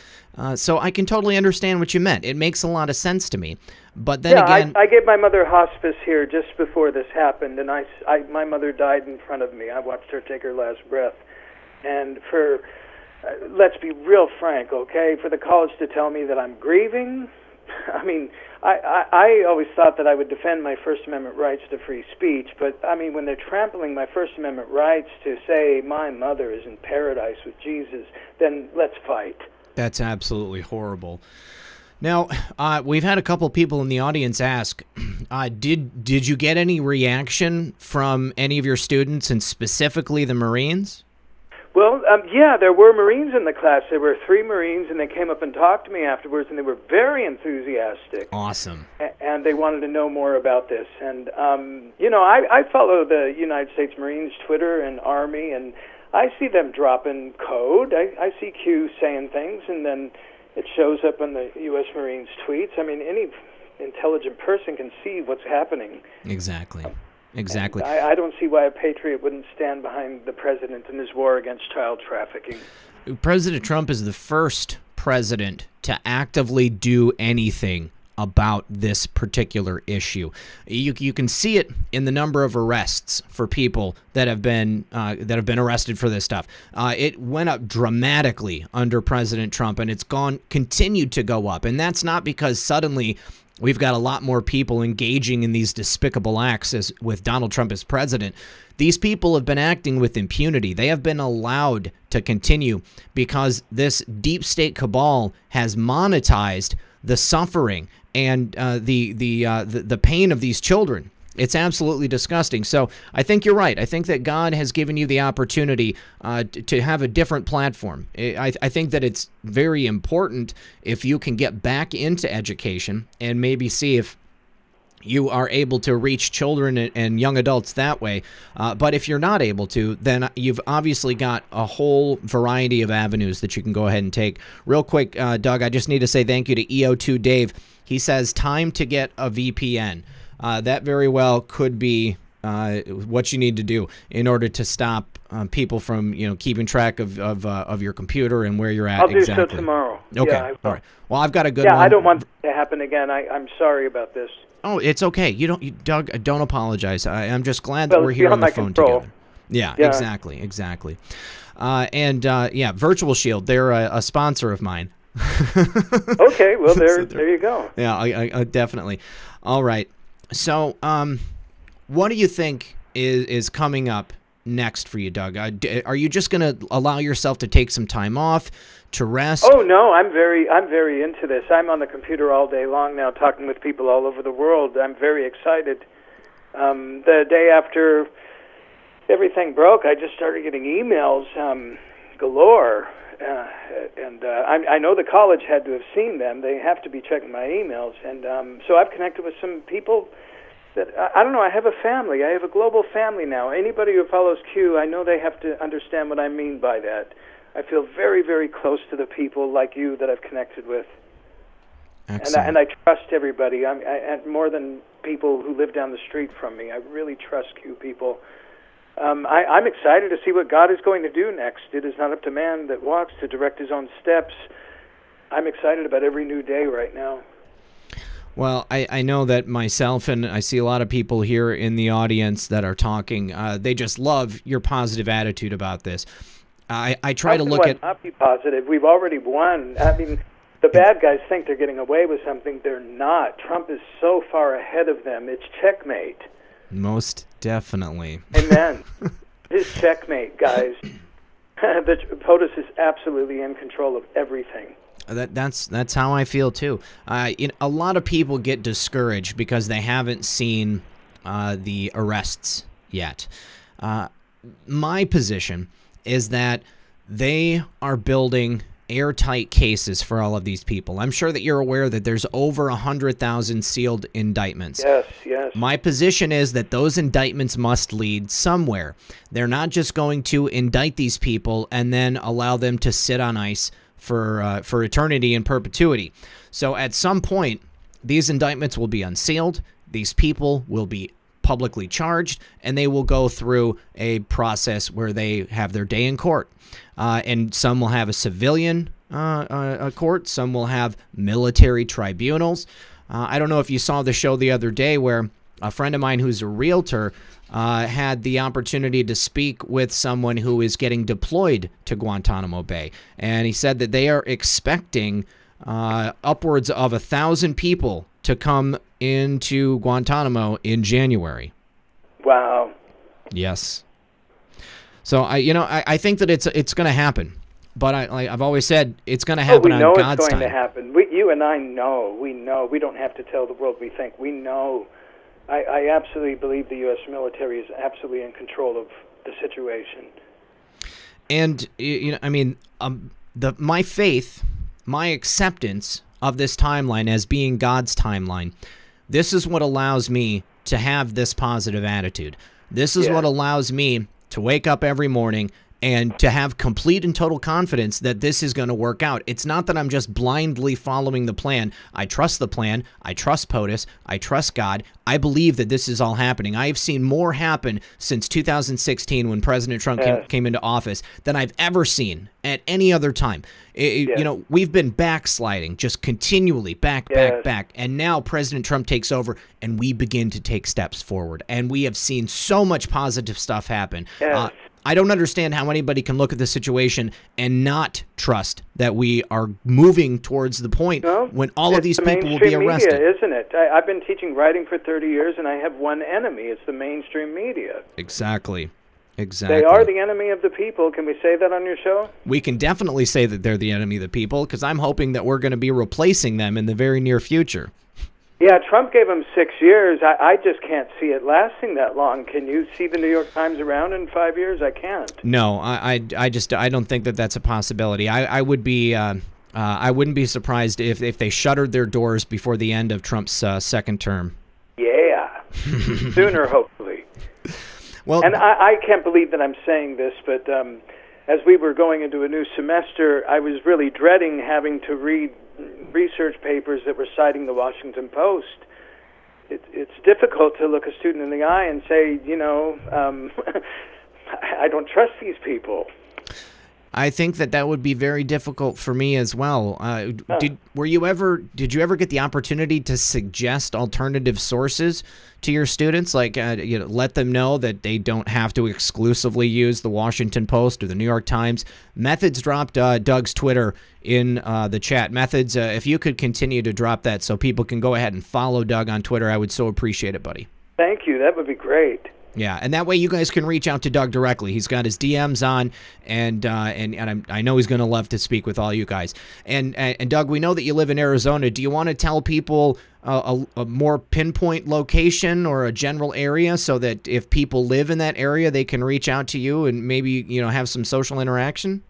So I can totally understand what you meant. It makes a lot of sense to me. But then again... I gave my mother hospice here just before this happened, and my mother died in front of me. I watched her take her last breath. And let's be real frank, okay? For the college to tell me that I'm grieving, I mean, I always thought that I would defend my First Amendment rights to free speech, but, I mean, when they're trampling my First Amendment rights to say my mother is in paradise with Jesus, then let's fight. That's absolutely horrible. Now, we've had a couple people in the audience ask, did you get any reaction from any of your students, and specifically the Marines? Well, yeah, there were Marines in the class. There were 3 Marines, and they came up and talked to me afterwards, and they were very enthusiastic. Awesome. And they wanted to know more about this. And, I follow the United States Marines Twitter and Army, and I see them dropping code. I see Q saying things, and then it shows up on the U.S. Marines tweets. I mean, any intelligent person can see what's happening. Exactly. Exactly. I don't see why a patriot wouldn't stand behind the president in his war against child trafficking. President Trump is the first president to actively do anything about this particular issue. You can see it in the number of arrests for people that have been arrested for this stuff. It went up dramatically under President Trump, and it's continued to go up. And that's not because suddenly we've got a lot more people engaging in these despicable acts with Donald Trump as president. These people have been acting with impunity. They have been allowed to continue because this deep state cabal has monetized the suffering and the pain of these children. It's absolutely disgusting. So I think you're right. I think that God has given you the opportunity to have a different platform. I think that it's very important if you can get back into education and maybe see if you are able to reach children and young adults that way. But if you're not able to, then you've obviously got a whole variety of avenues that you can go ahead and take. Real quick, Doug, I just need to say thank you to EO2 Dave. He says, time to get a VPN. That very well could be what you need to do in order to stop people from keeping track of your computer and where you're at. I'll do exactly. so tomorrow. Okay, Yeah, all right. Well, I've got a good one. Yeah, I don't want it to happen again. I'm sorry about this. Oh, it's okay. Doug, don't apologize. I'm just glad that we're here on the phone together. Yeah, exactly. Yeah, Virtual Shield, they're a sponsor of mine. Okay, well, there you go. Yeah, I definitely. All right. So, what do you think is coming up next for you, Doug? Are you just going to allow yourself to take some time off to rest? Oh no, I'm very into this. I'm on the computer all day long now, talking with people all over the world. I'm very excited. The day after everything broke, I just started getting emails galore, and I know the college had to have seen them. They have to be checking my emails, and so I've connected with some people that I don't know. I have a family. I have a global family now. Anybody who follows Q, I know they have to understand what I mean by that. I feel very, very close to the people like you that I've connected with. Excellent. And I trust everybody. I more than people who live down the street from me. I really trust Q people. I'm excited to see what God is going to do next. It is not up to man that walks to direct his own steps. I'm excited about every new day right now. Well, I know that myself, and I see a lot of people here in the audience that are talking, they just love your positive attitude about this. I try to look at... Not be positive. We've already won. I mean, the bad guys think they're getting away with something. They're not. Trump is so far ahead of them. It's checkmate. Most definitely. Amen. It's checkmate, guys. The POTUS is absolutely in control of everything. That's how I feel too. A lot of people get discouraged because they haven't seen the arrests yet. My position is that they are building airtight cases for all of these people. I'm sure that you're aware that there's over 100,000 sealed indictments. Yes, yes. My position is that those indictments must lead somewhere. They're not just going to indict these people and then allow them to sit on ice for eternity and perpetuity. So at some point, these indictments will be unsealed. These people will be publicly charged, and they will go through a process where they have their day in court. And some will have a civilian court. Some will have military tribunals. I don't know if you saw the show the other day where a friend of mine who's a realtor had the opportunity to speak with someone who is getting deployed to Guantanamo Bay. And he said that they are expecting upwards of 1,000 people to come into Guantanamo in January. Wow. Yes. So I think that it's going to happen. But I've always said it's going to happen on God's time. We know it's going to happen. You and I know. We know. We don't have to tell the world we think. We know. I absolutely believe the U.S. military is absolutely in control of the situation. And my faith, my acceptance of this timeline as being God's timeline, this is what allows me to have this positive attitude. This is what allows me to wake up every morning and to have complete and total confidence that this is going to work out. It's not that I'm just blindly following the plan. I trust the plan. I trust POTUS. I trust God. I believe that this is all happening. I have seen more happen since 2016 when President Trump came into office than I've ever seen at any other time. We've been backsliding, just continually back. And now President Trump takes over and we begin to take steps forward. And we have seen so much positive stuff happen. I don't understand how anybody can look at the situation and not trust that we are moving towards the point when all of these people will be arrested. Media, isn't it? I've been teaching writing for 30 years, and I have one enemy. It's the mainstream media. Exactly. They are the enemy of the people. Can we say that on your show? We can definitely say that they're the enemy of the people, because I'm hoping that we're going to be replacing them in the very near future. Yeah, Trump gave him 6 years. I just can't see it lasting that long. Can you see the New York Times around in 5 years? I can't. No, I don't think that that's a possibility. I wouldn't be surprised if they shuttered their doors before the end of Trump's second term. Yeah, sooner hopefully. Well, and I can't believe that I'm saying this, but as we were going into a new semester, I was really dreading having to read research papers that were citing the Washington Post. It's difficult to look a student in the eye and say, I don't trust these people. I think that would be very difficult for me as well. Did you ever get the opportunity to suggest alternative sources to your students, like let them know that they don't have to exclusively use the Washington Post or the New York Times? Methods dropped Doug's Twitter in the chat. Methods, if you could continue to drop that so people can go ahead and follow Doug on Twitter, I would so appreciate it, buddy. Thank you. That would be great. Yeah, and that way you guys can reach out to Doug directly. He's got his DMs on, and I know he's going to love to speak with all you guys. And Doug, we know that you live in Arizona. Do you want to tell people a more pinpoint location or a general area so that if people live in that area, they can reach out to you and maybe have some social interaction?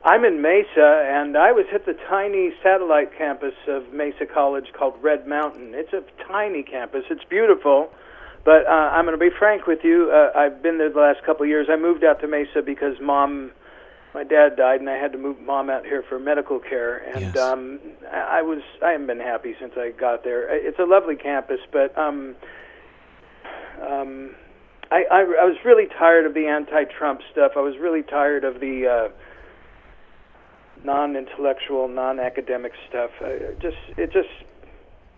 I'm in Mesa, and I was at the tiny satellite campus of Mesa College called Red Mountain. It's a tiny campus. It's beautiful, but I'm going to be frank with you. I've been there the last couple of years. I moved out to Mesa because my dad died, and I had to move Mom out here for medical care. And Yes. I haven't been happy since I got there. It's a lovely campus, but I was really tired of the anti-Trump stuff. I was really tired of the non-intellectual, non-academic stuff. I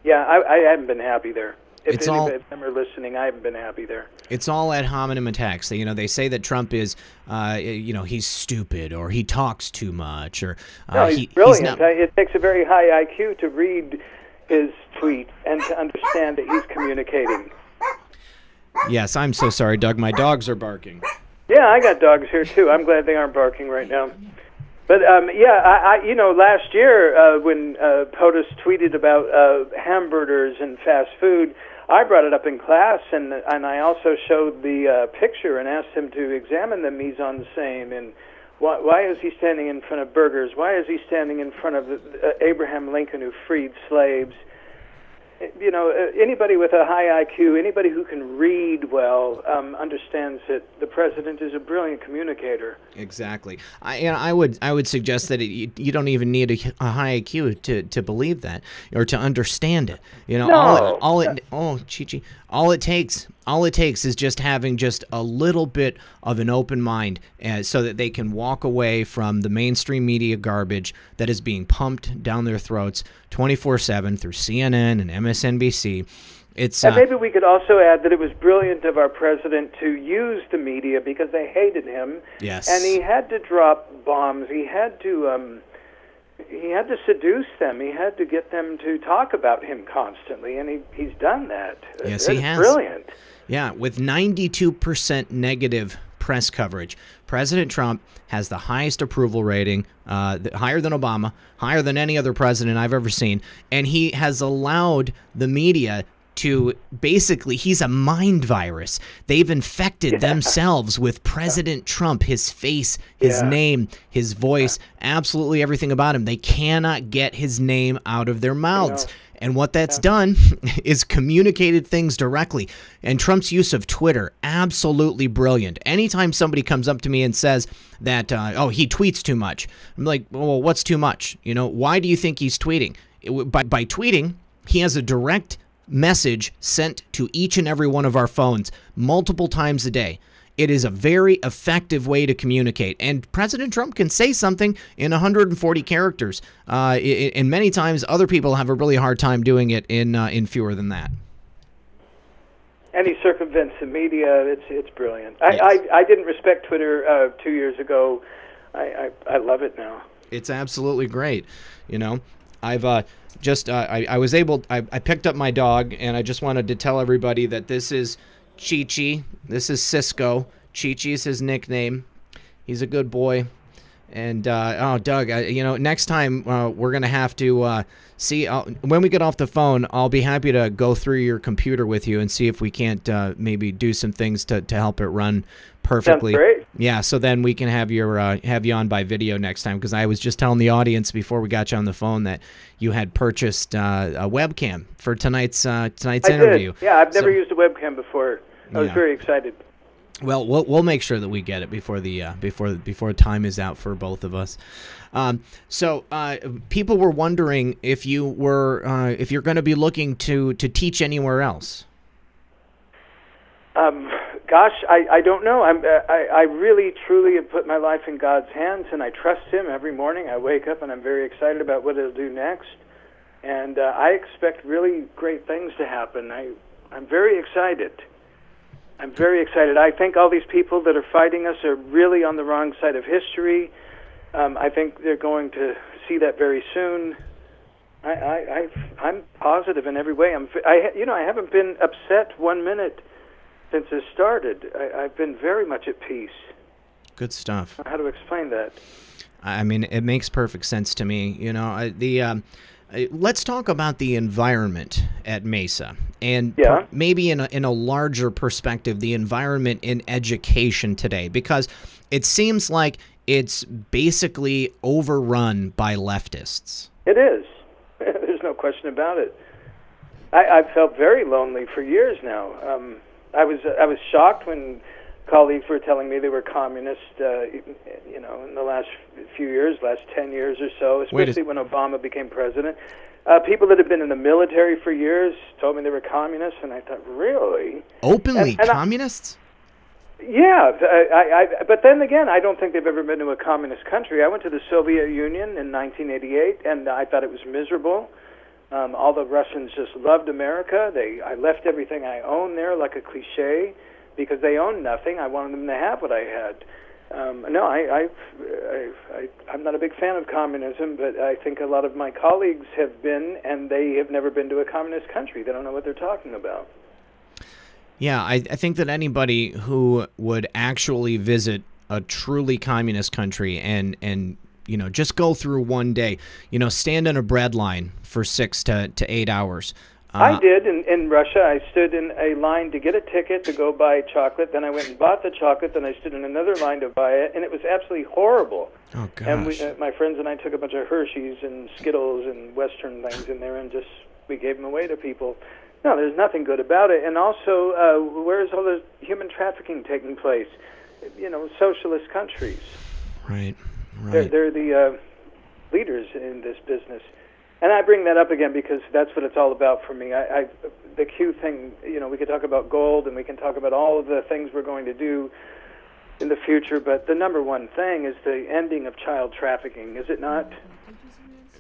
haven't been happy there. If any of them are listening, I haven't been happy there. It's all ad hominem attacks. You know, they say that Trump is, he's stupid or he talks too much or no, he's brilliant. It takes a very high IQ to read his tweet and to understand that he's communicating. Yes, I'm so sorry, Doug. My dogs are barking. Yeah, I got dogs here too. I'm glad they aren't barking right now. But last year when POTUS tweeted about hamburgers and fast food, I brought it up in class, and I also showed the picture and asked him to examine the mise en scène and why is he standing in front of burgers? Why is he standing in front of Abraham Lincoln, who freed slaves? You know, anybody with a high IQ, anybody who can read well, understands that the president is a brilliant communicator. Exactly. I would suggest that you don't even need a high IQ to believe that or to understand it. You know, No. all it takes is just having just a little bit of an open mind, so that they can walk away from the mainstream media garbage that is being pumped down their throats 24/7 through CNN and MSNBC. And maybe we could also add that it was brilliant of our president to use the media because they hated him. Yes. And he had to drop bombs. He had to seduce them. He had to get them to talk about him constantly, and he's done that. Yes, That's he has. Brilliant. Yeah, with 92% negative press coverage, President Trump has the highest approval rating, higher than Obama, higher than any other president I've ever seen, and he has allowed the media to basically, he's a mind virus. They've infected themselves with President Trump, his face, his name, his voice, absolutely everything about him. They cannot get his name out of their mouths. And what that's done is communicated things directly. And Trump's use of Twitter, absolutely brilliant. Anytime somebody comes up to me and says that, he tweets too much, I'm like, well, what's too much? You know, why do you think he's tweeting? By tweeting, he has a direct message sent to each and every one of our phones multiple times a day. It is a very effective way to communicate. And President Trump can say something in 140 characters. And many times other people have a really hard time doing it in fewer than that. And he circumvents the media. It's brilliant. Yes. I didn't respect Twitter 2 years ago. I love it now. It's absolutely great. You know, I've I picked up my dog, and I just wanted to tell everybody that this is Chi-Chi. This is Cisco. Chi-Chi is his nickname. He's a good boy. And, Doug, next time we're going to have to see, when we get off the phone, I'll be happy to go through your computer with you and see if we can't maybe do some things to help it run perfectly. Sounds great. Yeah, so then we can have you on by video next time, because I was just telling the audience before we got you on the phone that you had purchased a webcam for tonight's interview. Did. Yeah, I've never used a webcam before. I was very excited. Well, we'll make sure that we get it before before time is out for both of us. So people were wondering if you're going to be looking to teach anywhere else. Gosh, I don't know. I really, truly have put my life in God's hands, and I trust Him every morning. I wake up, and I'm very excited about what He'll do next. And I expect really great things to happen. I'm very excited. I'm very excited. I think all these people that are fighting us are really on the wrong side of history. I think they're going to see that very soon. I'm positive in every way. I haven't been upset 1 minute since it started. I've been very much at peace. Good stuff. How to explain that? I mean, it makes perfect sense to me. You know, let's talk about the environment at Mesa, and maybe in a larger perspective, the environment in education today, because it seems like it's basically overrun by leftists. It is. There's no question about it. I've felt very lonely for years now. I was shocked when colleagues were telling me they were communist, in the last few years, last 10 years or so, especially when Obama became president. People that had been in the military for years told me they were communists, and I thought, really? Openly communists? Yeah, but then again, I don't think they've ever been to a communist country. I went to the Soviet Union in 1988, and I thought it was miserable. All the Russians just loved America. I left everything I owned there, like a cliche, because they owned nothing. I wanted them to have what I had. No, I'm not a big fan of communism, but I think a lot of my colleagues have been, and they have never been to a communist country. They don't know what they're talking about. Yeah, I think that anybody who would actually visit a truly communist country and just go through one day, stand in a bread line for 6 to 8 hours. I did in Russia. I stood in a line to get a ticket to go buy chocolate. Then I went and bought the chocolate. Then I stood in another line to buy it, and it was absolutely horrible. Oh, gosh. And my friends and I took a bunch of Hershey's and Skittles and Western things in there, and we gave them away to people. No, there's nothing good about it. And also, where's all the human trafficking taking place? Socialist countries. Right. They're the leaders in this business. And I bring that up again because that's what it's all about for me. The Q thing, we could talk about gold and we can talk about all of the things we're going to do in the future, but the number one thing is the ending of child trafficking, is it not?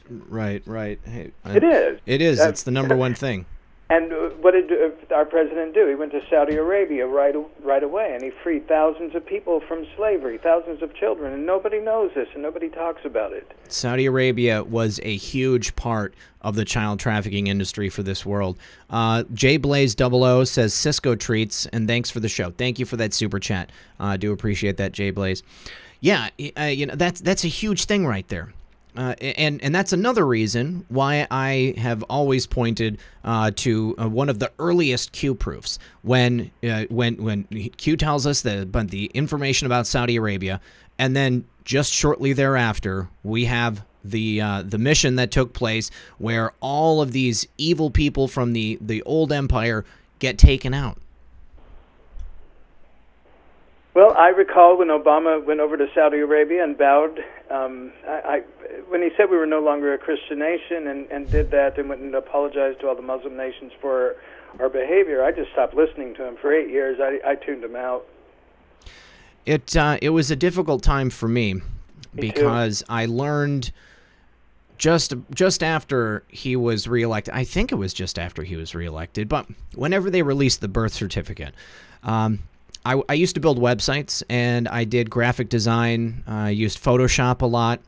Right. Hey, it is. It is. It's the number one thing. And what did our president do? He went to Saudi Arabia right away, and he freed thousands of people from slavery, thousands of children, and nobody knows this, and nobody talks about it. Saudi Arabia was a huge part of the child trafficking industry for this world. JBlaze00 says Cisco treats, and thanks for the show. Thank you for that super chat. I do appreciate that, JBlaze. Yeah, that's a huge thing right there. And that's another reason why I have always pointed to one of the earliest Q proofs when Q tells us the information about Saudi Arabia, and then just shortly thereafter we have the mission that took place where all of these evil people from the old empire get taken out. Well, I recall when Obama went over to Saudi Arabia and bowed, when he said we were no longer a Christian nation and did that and went and apologized to all the Muslim nations for our behavior, I just stopped listening to him. For 8 years, I tuned him out. It was a difficult time for me because I learned just after he was reelected. I think it was just after he was reelected, but whenever they released the birth certificate, I used to build websites, and I did graphic design. I used Photoshop a lot.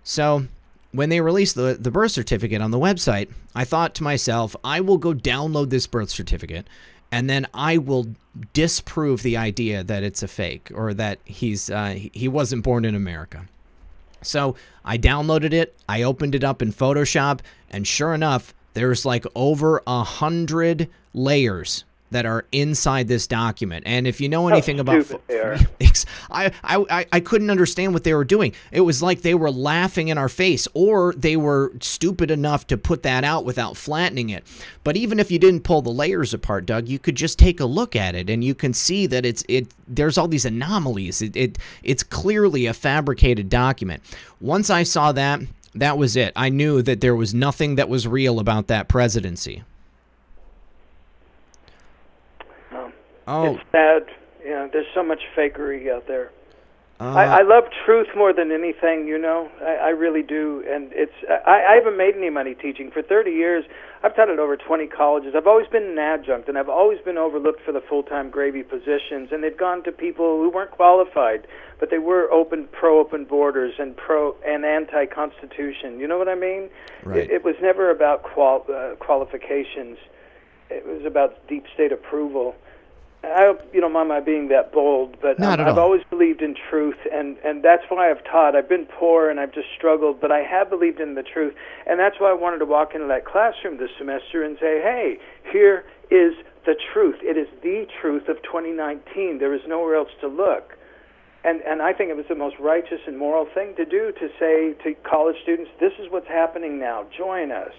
So when they released the birth certificate on the website, I thought to myself, I will go download this birth certificate, and then I will disprove the idea that it's a fake or that he wasn't born in America. So I downloaded it. I opened it up in Photoshop, and sure enough, there's like over 100 layers that are inside this document. And if you know anything about I couldn't understand what they were doing. It was like they were laughing in our face, or they were stupid enough to put that out without flattening it. But even if you didn't pull the layers apart, Doug, you could just take a look at it and you can see that there's all these anomalies. It's clearly a fabricated document. Once I saw that was it. I knew that there was nothing that was real about that presidency. Oh. It's sad. There's so much fakery out there. I love truth more than anything, I really do. And I haven't made any money teaching. For 30 years, I've taught at over 20 colleges. I've always been an adjunct, and I've always been overlooked for the full-time gravy positions. And they've gone to people who weren't qualified, but they were pro-open borders and anti-Constitution. You know what I mean? Right. It was never about qualifications. It was about deep state approval. I hope you don't mind my being that bold, but I've always believed in truth, and that's why I've taught. I've been poor, and I've just struggled, but I have believed in the truth, and that's why I wanted to walk into that classroom this semester and say, hey, here is the truth. It is the truth of 2019. There is nowhere else to look. And I think it was the most righteous and moral thing to do, to say to college students, this is what's happening now. Join us.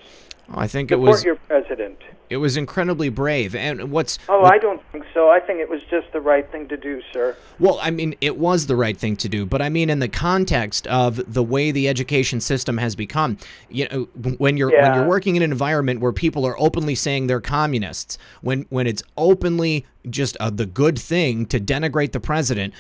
I think Support your president. It was incredibly brave. And I don't think so. I think it was just the right thing to do, sir. Well, I mean, it was the right thing to do, but I mean, in the context of the way the education system has become, you know, when you're working in an environment where people are openly saying they're communists, when it's openly just the good thing to denigrate the president,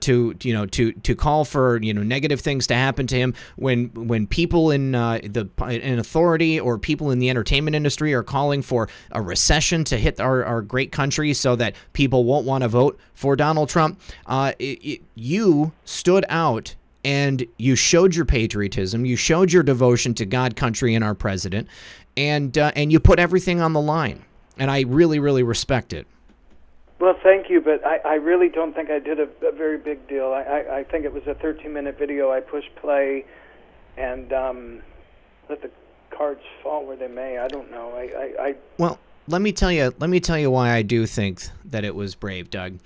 to call for negative things to happen to him, when people in authority or people in the entertainment industry are calling for a recession to hit our great country so that people won't want to vote for Donald Trump, you stood out and you showed your patriotism, you showed your devotion to God, country, and our president, and you put everything on the line, and I really, really respect it. Well, thank you, but I really don't think I did a very big deal. I think it was a 13-minute video. I pushed play and let the cards fall where they may. I don't know. Well, let me tell you why I do think that it was brave, Doug,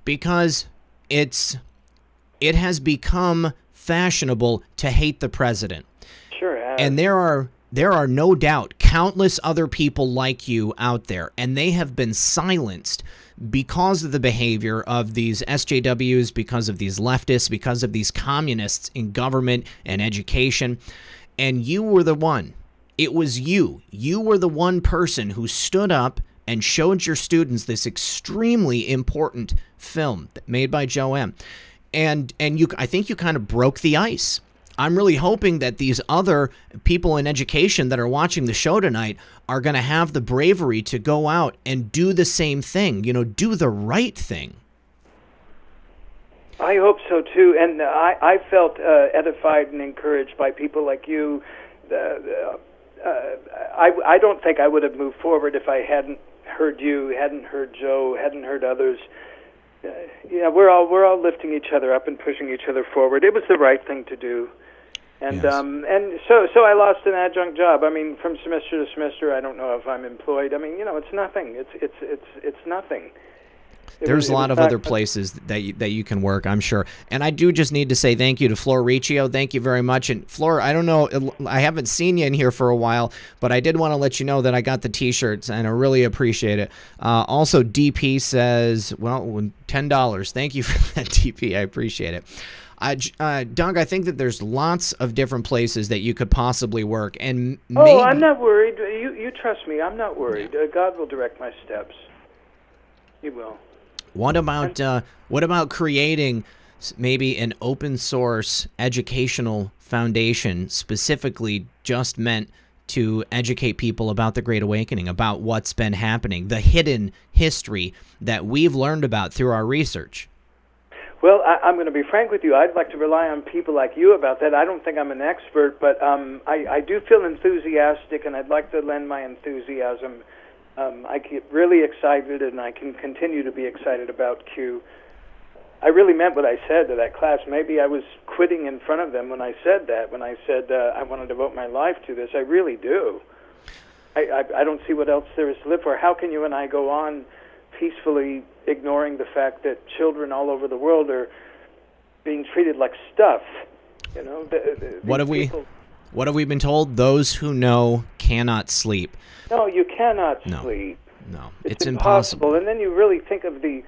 because it has become fashionable to hate the president. Sure has. And there are no doubt countless other people like you out there, and they have been silenced because of the behavior of these SJWs, because of these leftists, because of these communists in government and education. And you were the one. It was you. You were the one person who stood up and showed your students this extremely important film made by Joe M. And I think you kind of broke the ice. I'm really hoping that these other people in education that are watching the show tonight are going to have the bravery to go out and do the same thing, do the right thing. I hope so, too. And I felt edified and encouraged by people like you. I don't think I would have moved forward if I hadn't heard you, hadn't heard Joe, hadn't heard others. We're all lifting each other up and pushing each other forward. It was the right thing to do. And yes. And so I lost an adjunct job. I mean, from semester to semester, I don't know if I'm employed. I mean, it's nothing. It's nothing. There's a lot of other places that you can work, I'm sure. And I do just need to say thank you to Flor Riccio. Thank you very much. And Flor, I don't know, I haven't seen you in here for a while, but I did want to let you know that I got the T-shirts, and I really appreciate it. Also, DP says, well, $10. Thank you for that, DP. I appreciate it. Doug, I think that there's lots of different places that you could possibly work. And maybe... I'm not worried. You trust me. I'm not worried. God will direct my steps. He will. What about creating maybe an open source educational foundation specifically just meant to educate people about the Great Awakening, about what's been happening, the hidden history that we've learned about through our research? Well, I'm going to be frank with you. I'd like to rely on people like you about that. I don't think I'm an expert, but I do feel enthusiastic, and I'd like to lend my enthusiasm. I get really excited, and I can continue to be excited about Q. I really meant what I said to that class. Maybe I was quitting in front of them when I said that, when I said I want to devote my life to this. I really do. I don't see what else there is to live for. How can you and I go on peacefully ignoring the fact that children all over the world are being treated like stuff? What have we been told? Those who know cannot sleep. No, you cannot sleep. No, it's impossible. And then you really think of the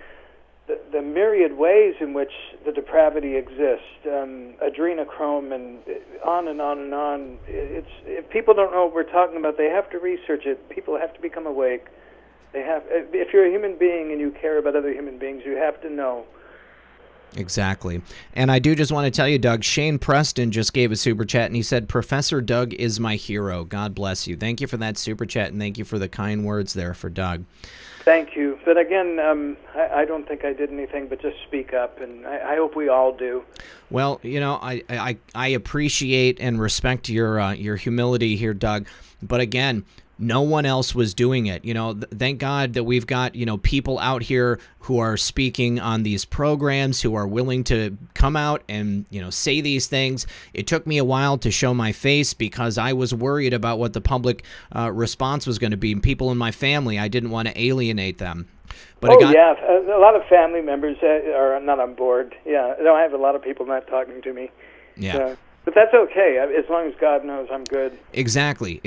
myriad ways in which the depravity exists, adrenochrome, and on and on and on. If people don't know what we're talking about, they have to research it. People have to become awake. If you're a human being and you care about other human beings, you have to know. Exactly. And I do just want to tell you, Doug, Shane Preston just gave a super chat, and he said, Professor Doug is my hero. God bless you. Thank you for that super chat, and thank you for the kind words there for Doug. Thank you. But again, I don't think I did anything but just speak up, and I hope we all do. Well, I appreciate and respect your humility here, Doug. But again, no one else was doing it. Thank God that we've got, people out here who are speaking on these programs, who are willing to come out and, say these things. It took me a while to show my face because I was worried about what the public response was going to be. People in my family, I didn't want to alienate them. But yeah, a lot of family members are not on board. Yeah, no, I have a lot of people not talking to me. Yeah. But that's okay. As long as God knows, I'm good. Exactly.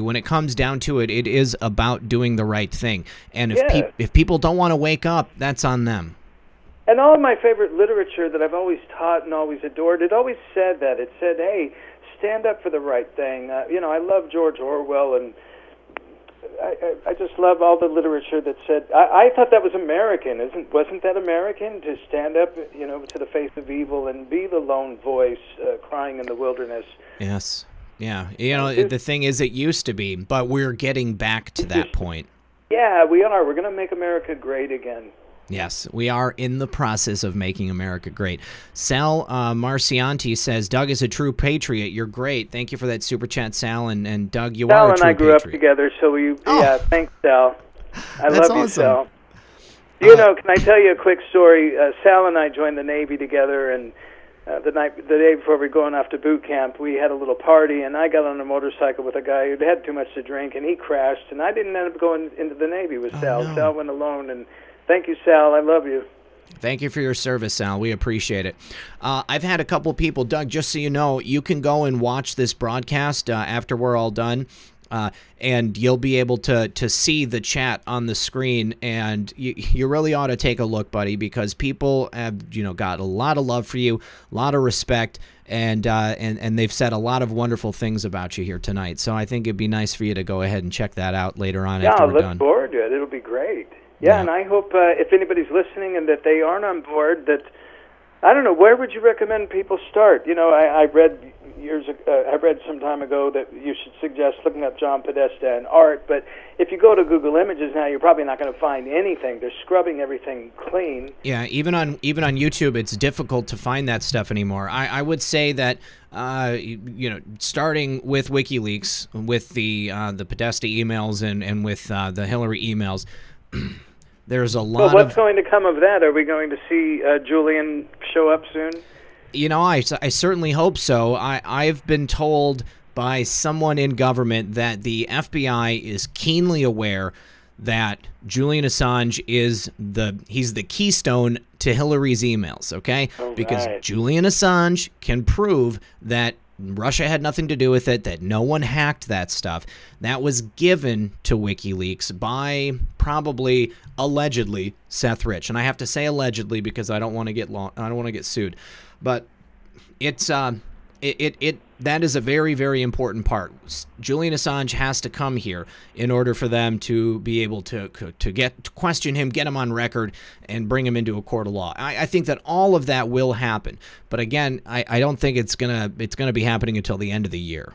When it comes down to it, it is about doing the right thing. And if people don't want to wake up, that's on them. And all of my favorite literature that I've always taught and always adored, it always said that. It said, hey, stand up for the right thing. I love George Orwell, and I just love all the literature that said, I thought that was American. Wasn't that American, to stand up, to the face of evil and be the lone voice crying in the wilderness? Yes. Yeah. The thing is, it used to be, but we're getting back to that point. Yeah, we are. We're going to make America great again. Yes, we are in the process of making America great. Sal Marcianti says, Doug is a true patriot. You're great. Thank you for that super chat, Sal. And Doug, you are a true patriot. Sal and I grew up together, so yeah, thanks, Sal. I love awesome. You, Sal. Can I tell you a quick story? Sal and I joined the Navy together, and the day before we were going off to boot camp, we had a little party, and I got on a motorcycle with a guy who'd had too much to drink, and he crashed, and I didn't end up going into the Navy with Sal. No. Sal went alone, and thank you, Sal. I love you. Thank you for your service, Sal. We appreciate it. I've had a couple people, Doug, just so you know, you can go and watch this broadcast after we're all done, and you'll be able to see the chat on the screen, and you really ought to take a look, buddy, because people have got a lot of love for you, a lot of respect, and they've said a lot of wonderful things about you here tonight. So I think it'd be nice for you to go ahead and check that out later on after we're done. Yeah, I look forward to it. It'll be great. Yeah, and I hope if anybody's listening and that they aren't on board, that, I don't know, where would you recommend people start? I read some time ago that you should suggest looking up John Podesta and art, but if you go to Google Images now, you're probably not going to find anything. They're scrubbing everything clean. Yeah, even on YouTube, it's difficult to find that stuff anymore. I would say that starting with WikiLeaks, with the Podesta emails and with the Hillary emails. There's a lot Well, what's going to come of that? Are we going to see Julian show up soon? I certainly hope so. I've been told by someone in government that the FBI is keenly aware that Julian Assange is he's the keystone to Hillary's emails, okay? Because Julian Assange can prove that Russia had nothing to do with it, that no one hacked that stuff. That was given to WikiLeaks by probably, allegedly, Seth Rich. And I have to say allegedly because I don't want to get sued. But it's that is a very, very important part. Julian Assange has to come here in order for them to be able to question him, get him on record, and bring him into a court of law. I think that all of that will happen, but again, I don't think it's gonna be happening until the end of the year.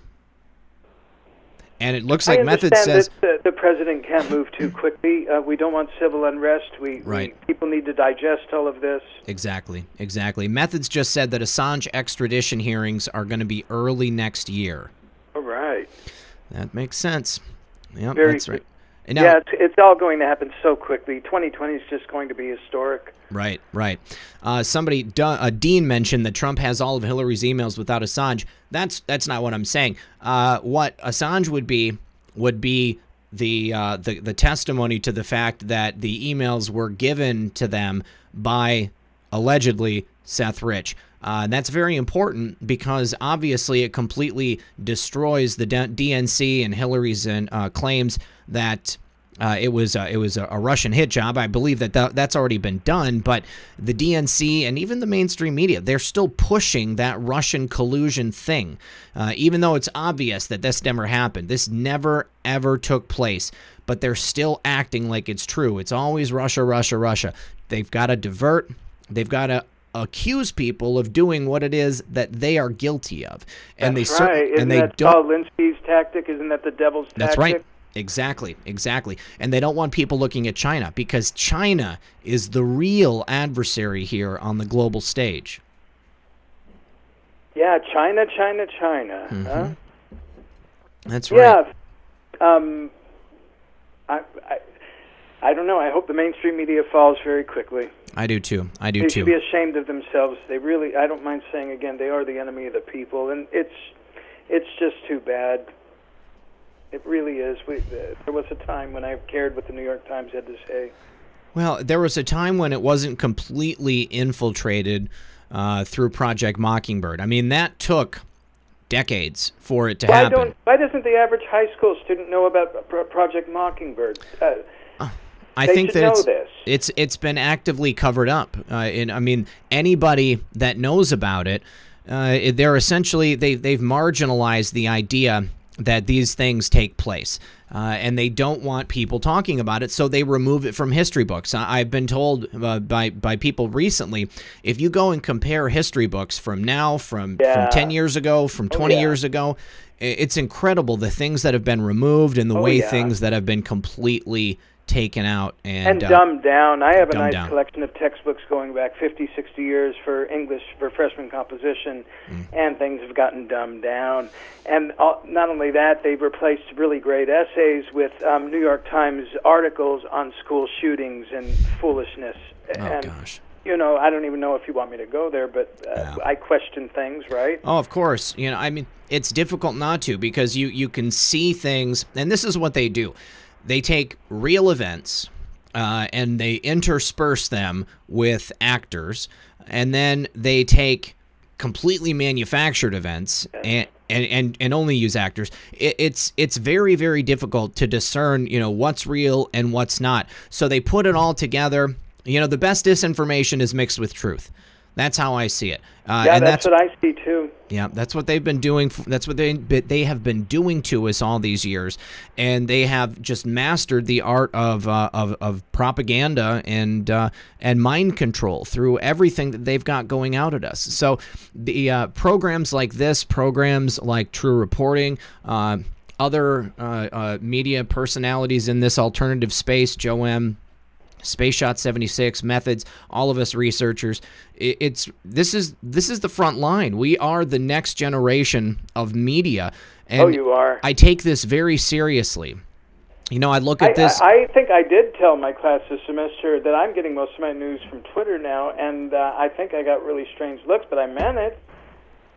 And it looks like Method says that the president can't move too quickly. We don't want civil unrest. People need to digest all of this. Exactly. Methods just said that Assange extradition hearings are going to be early next year. All right. That makes sense. Yep, that's right. And now, it's all going to happen so quickly. 2020 is just going to be historic. Right. Dean mentioned that Trump has all of Hillary's emails without Assange. That's not what I'm saying. What Assange would be the testimony to the fact that the emails were given to them by, allegedly, Seth Rich. That's very important because obviously it completely destroys the DNC and Hillary's claims that it was a Russian hit job. I believe that's already been done, but the DNC and even the mainstream media, they're still pushing that Russian collusion thing, even though it's obvious that this never happened. This never, ever took place, but they're still acting like it's true. It's always Russia, Russia, Russia. They've got to divert. They've got to accuse people of doing what it is that they are guilty of. And that's right. Isn't that Saul Alinsky's tactic? Isn't that the devil's tactic? That's right. Exactly. And they don't want people looking at China because China is the real adversary here on the global stage. Yeah, China. Mm-hmm. Huh? That's right. Yeah. I don't know. I hope the mainstream media falls very quickly. I do too. They should be ashamed of themselves. They really, I don't mind saying again, they are the enemy of the people, and it's just too bad. It really is. There was a time when I cared what the New York Times had to say. Well, there was a time when it wasn't completely infiltrated through Project Mockingbird. I mean, that took decades for it to happen. Why doesn't the average high school student know about Project Mockingbird? I think that it's been actively covered up. And I mean, anybody that knows about it, they're essentially they've marginalized the idea that these things take place, and they don't want people talking about it, so they remove it from history books. I've been told by people recently, if you go and compare history books from now, from 10 years ago, from 20 years ago, it's incredible the things that have been removed and the way things that have been completely taken out and dumbed down. I have a nice collection of textbooks going back 50, 60 years for English, for freshman composition, and things have gotten dumbed down. And not only that, they've replaced really great essays with New York Times articles on school shootings and foolishness. Gosh. You know, I don't even know if you want me to go there, but I question things, right? Oh, of course. You know, I mean, it's difficult not to, because you can see things, and this is what they do. They take real events and they intersperse them with actors, and then they take completely manufactured events and only use actors. It's very, very difficult to discern, you know, what's real and what's not. So they put it all together. You know, the best disinformation is mixed with truth. That's how I see it. And that's what I see too. Yeah, that's what they've been doing. That's what they have been doing to us all these years, and they have just mastered the art of propaganda and mind control through everything that they've got going out at us. So the programs like this, programs like True Reporting, other media personalities in this alternative space, Joe M., Space Shot 76, Methods, all of us researchers, this is the front line. We are the next generation of media, and you are. I take this very seriously. You know, I look at this. I think I did tell my class this semester that I'm getting most of my news from Twitter now, and I think I got really strange looks, but I meant it.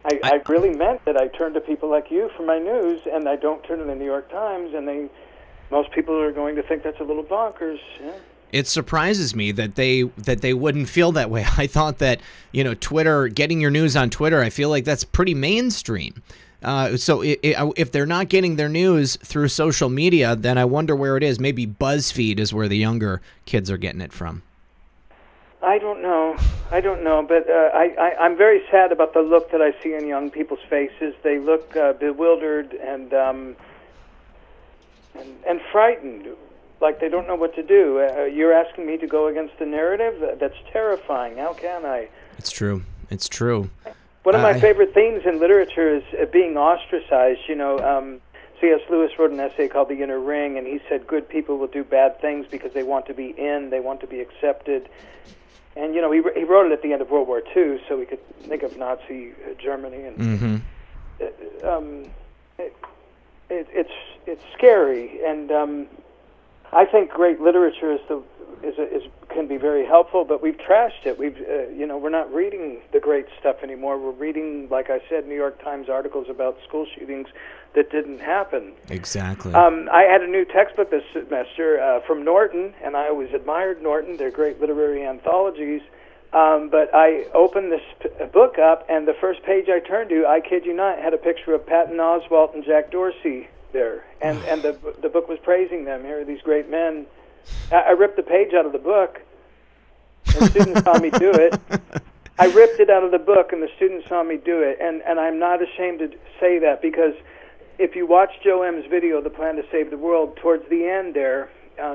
I really meant that I turn to people like you for my news, and I don't turn to the New York Times, and most people are going to think that's a little bonkers. Yeah. It surprises me that they wouldn't feel that way. I thought that, you know, Twitter, getting your news on Twitter, I feel like that's pretty mainstream. So if they're not getting their news through social media, then I wonder where it is. Maybe BuzzFeed is where the younger kids are getting it from. I don't know, but I'm very sad about the look that I see in young people's faces. They look bewildered and frightened. Like they don't know what to do. You're asking me to go against the narrative? That's terrifying. How can I? It's true. It's true. One of my favorite themes in literature is being ostracized. You know, C.S. Lewis wrote an essay called The Inner Ring, and he said good people will do bad things because they want to be in, they want to be accepted. And, you know, he wrote it at the end of World War II, so we could think of Nazi Germany. And it's scary, and I think great literature can be very helpful, but we've trashed it. We're not reading the great stuff anymore. We're reading, like I said, New York Times articles about school shootings that didn't happen. Exactly. I had a new textbook this semester from Norton, and I always admired Norton. They're great literary anthologies. But I opened this book up, and the first page I turned to, I kid you not, had a picture of Patton Oswalt and Jack Dorsey there, and the book was praising them. Here are these great men. I ripped the page out of the book, and students saw me do it. I ripped it out of the book, and the students saw me do it, and I'm not ashamed to say that, because if you watch Joe M.'s video, The Plan to Save the World, towards the end there,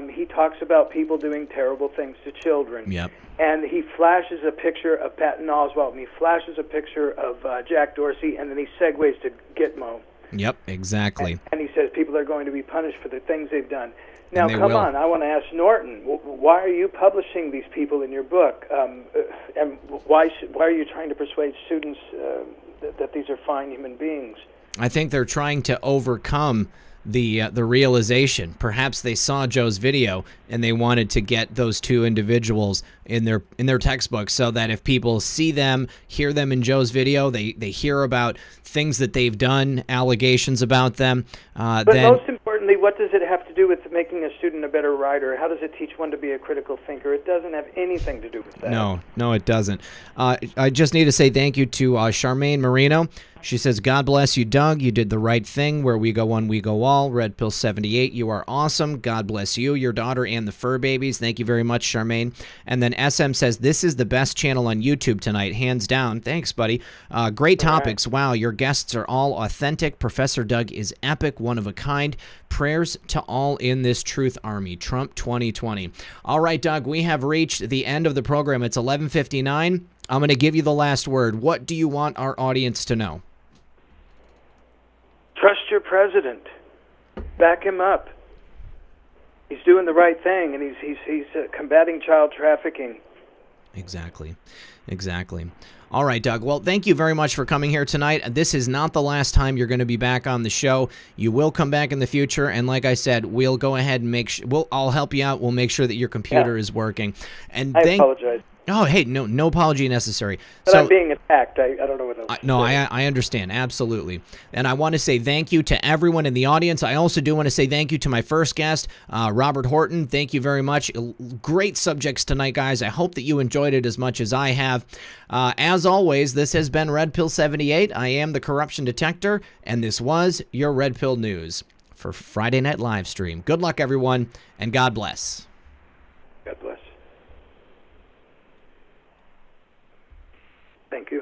he talks about people doing terrible things to children. Yep. And he flashes a picture of Patton Oswalt, and he flashes a picture of Jack Dorsey, and then he segues to Gitmo. Yep, exactly. And he says people are going to be punished for the things they've done. Now, come on, I want to ask Norton, why are you publishing these people in your book? And why are you trying to persuade students that these are fine human beings? I think they're trying to overcome the realization. Perhaps they saw Joe's video and they wanted to get those two individuals in their textbook, so that if people see them, hear them in Joe's video, they hear about things that they've done, allegations about them. But most importantly, what does it have to do with making a student a better writer? How does it teach one to be a critical thinker? It doesn't have anything to do with that. No, it doesn't. I just need to say thank you to Charmaine Marino. She says, God bless you, Doug. You did the right thing. Where we go one, we go all. Red Pill 78, you are awesome. God bless you, your daughter, and the fur babies. Thank you very much, Charmaine. And then SM says, this is the best channel on YouTube tonight, hands down. Thanks, buddy. Great topics. Wow, your guests are all authentic. Professor Doug is epic, one of a kind. Prayers to all in this truth army. Trump 2020. All right, Doug, we have reached the end of the program. It's 11:59. I'm going to give you the last word. What do you want our audience to know? Trust your president. Back him up. He's doing the right thing, and he's combating child trafficking. Exactly. All right, Doug. Well, thank you very much for coming here tonight. This is not the last time you're going to be back on the show. You will come back in the future, and like I said, we'll go ahead and make sure I'll help you out. We'll make sure that your computer is working. And I apologize. Oh, hey, no apology necessary. But I'm being attacked. I don't know what else. No, I understand. Absolutely. And I want to say thank you to everyone in the audience. I also do want to say thank you to my first guest, Robert Horton. Thank you very much. Great subjects tonight, guys. I hope that you enjoyed it as much as I have. As always, this has been Red Pill 78. I am the Corruption Detector, and this was your Red Pill News for Friday Night Livestream. Good luck, everyone, and God bless. God bless. Thank you.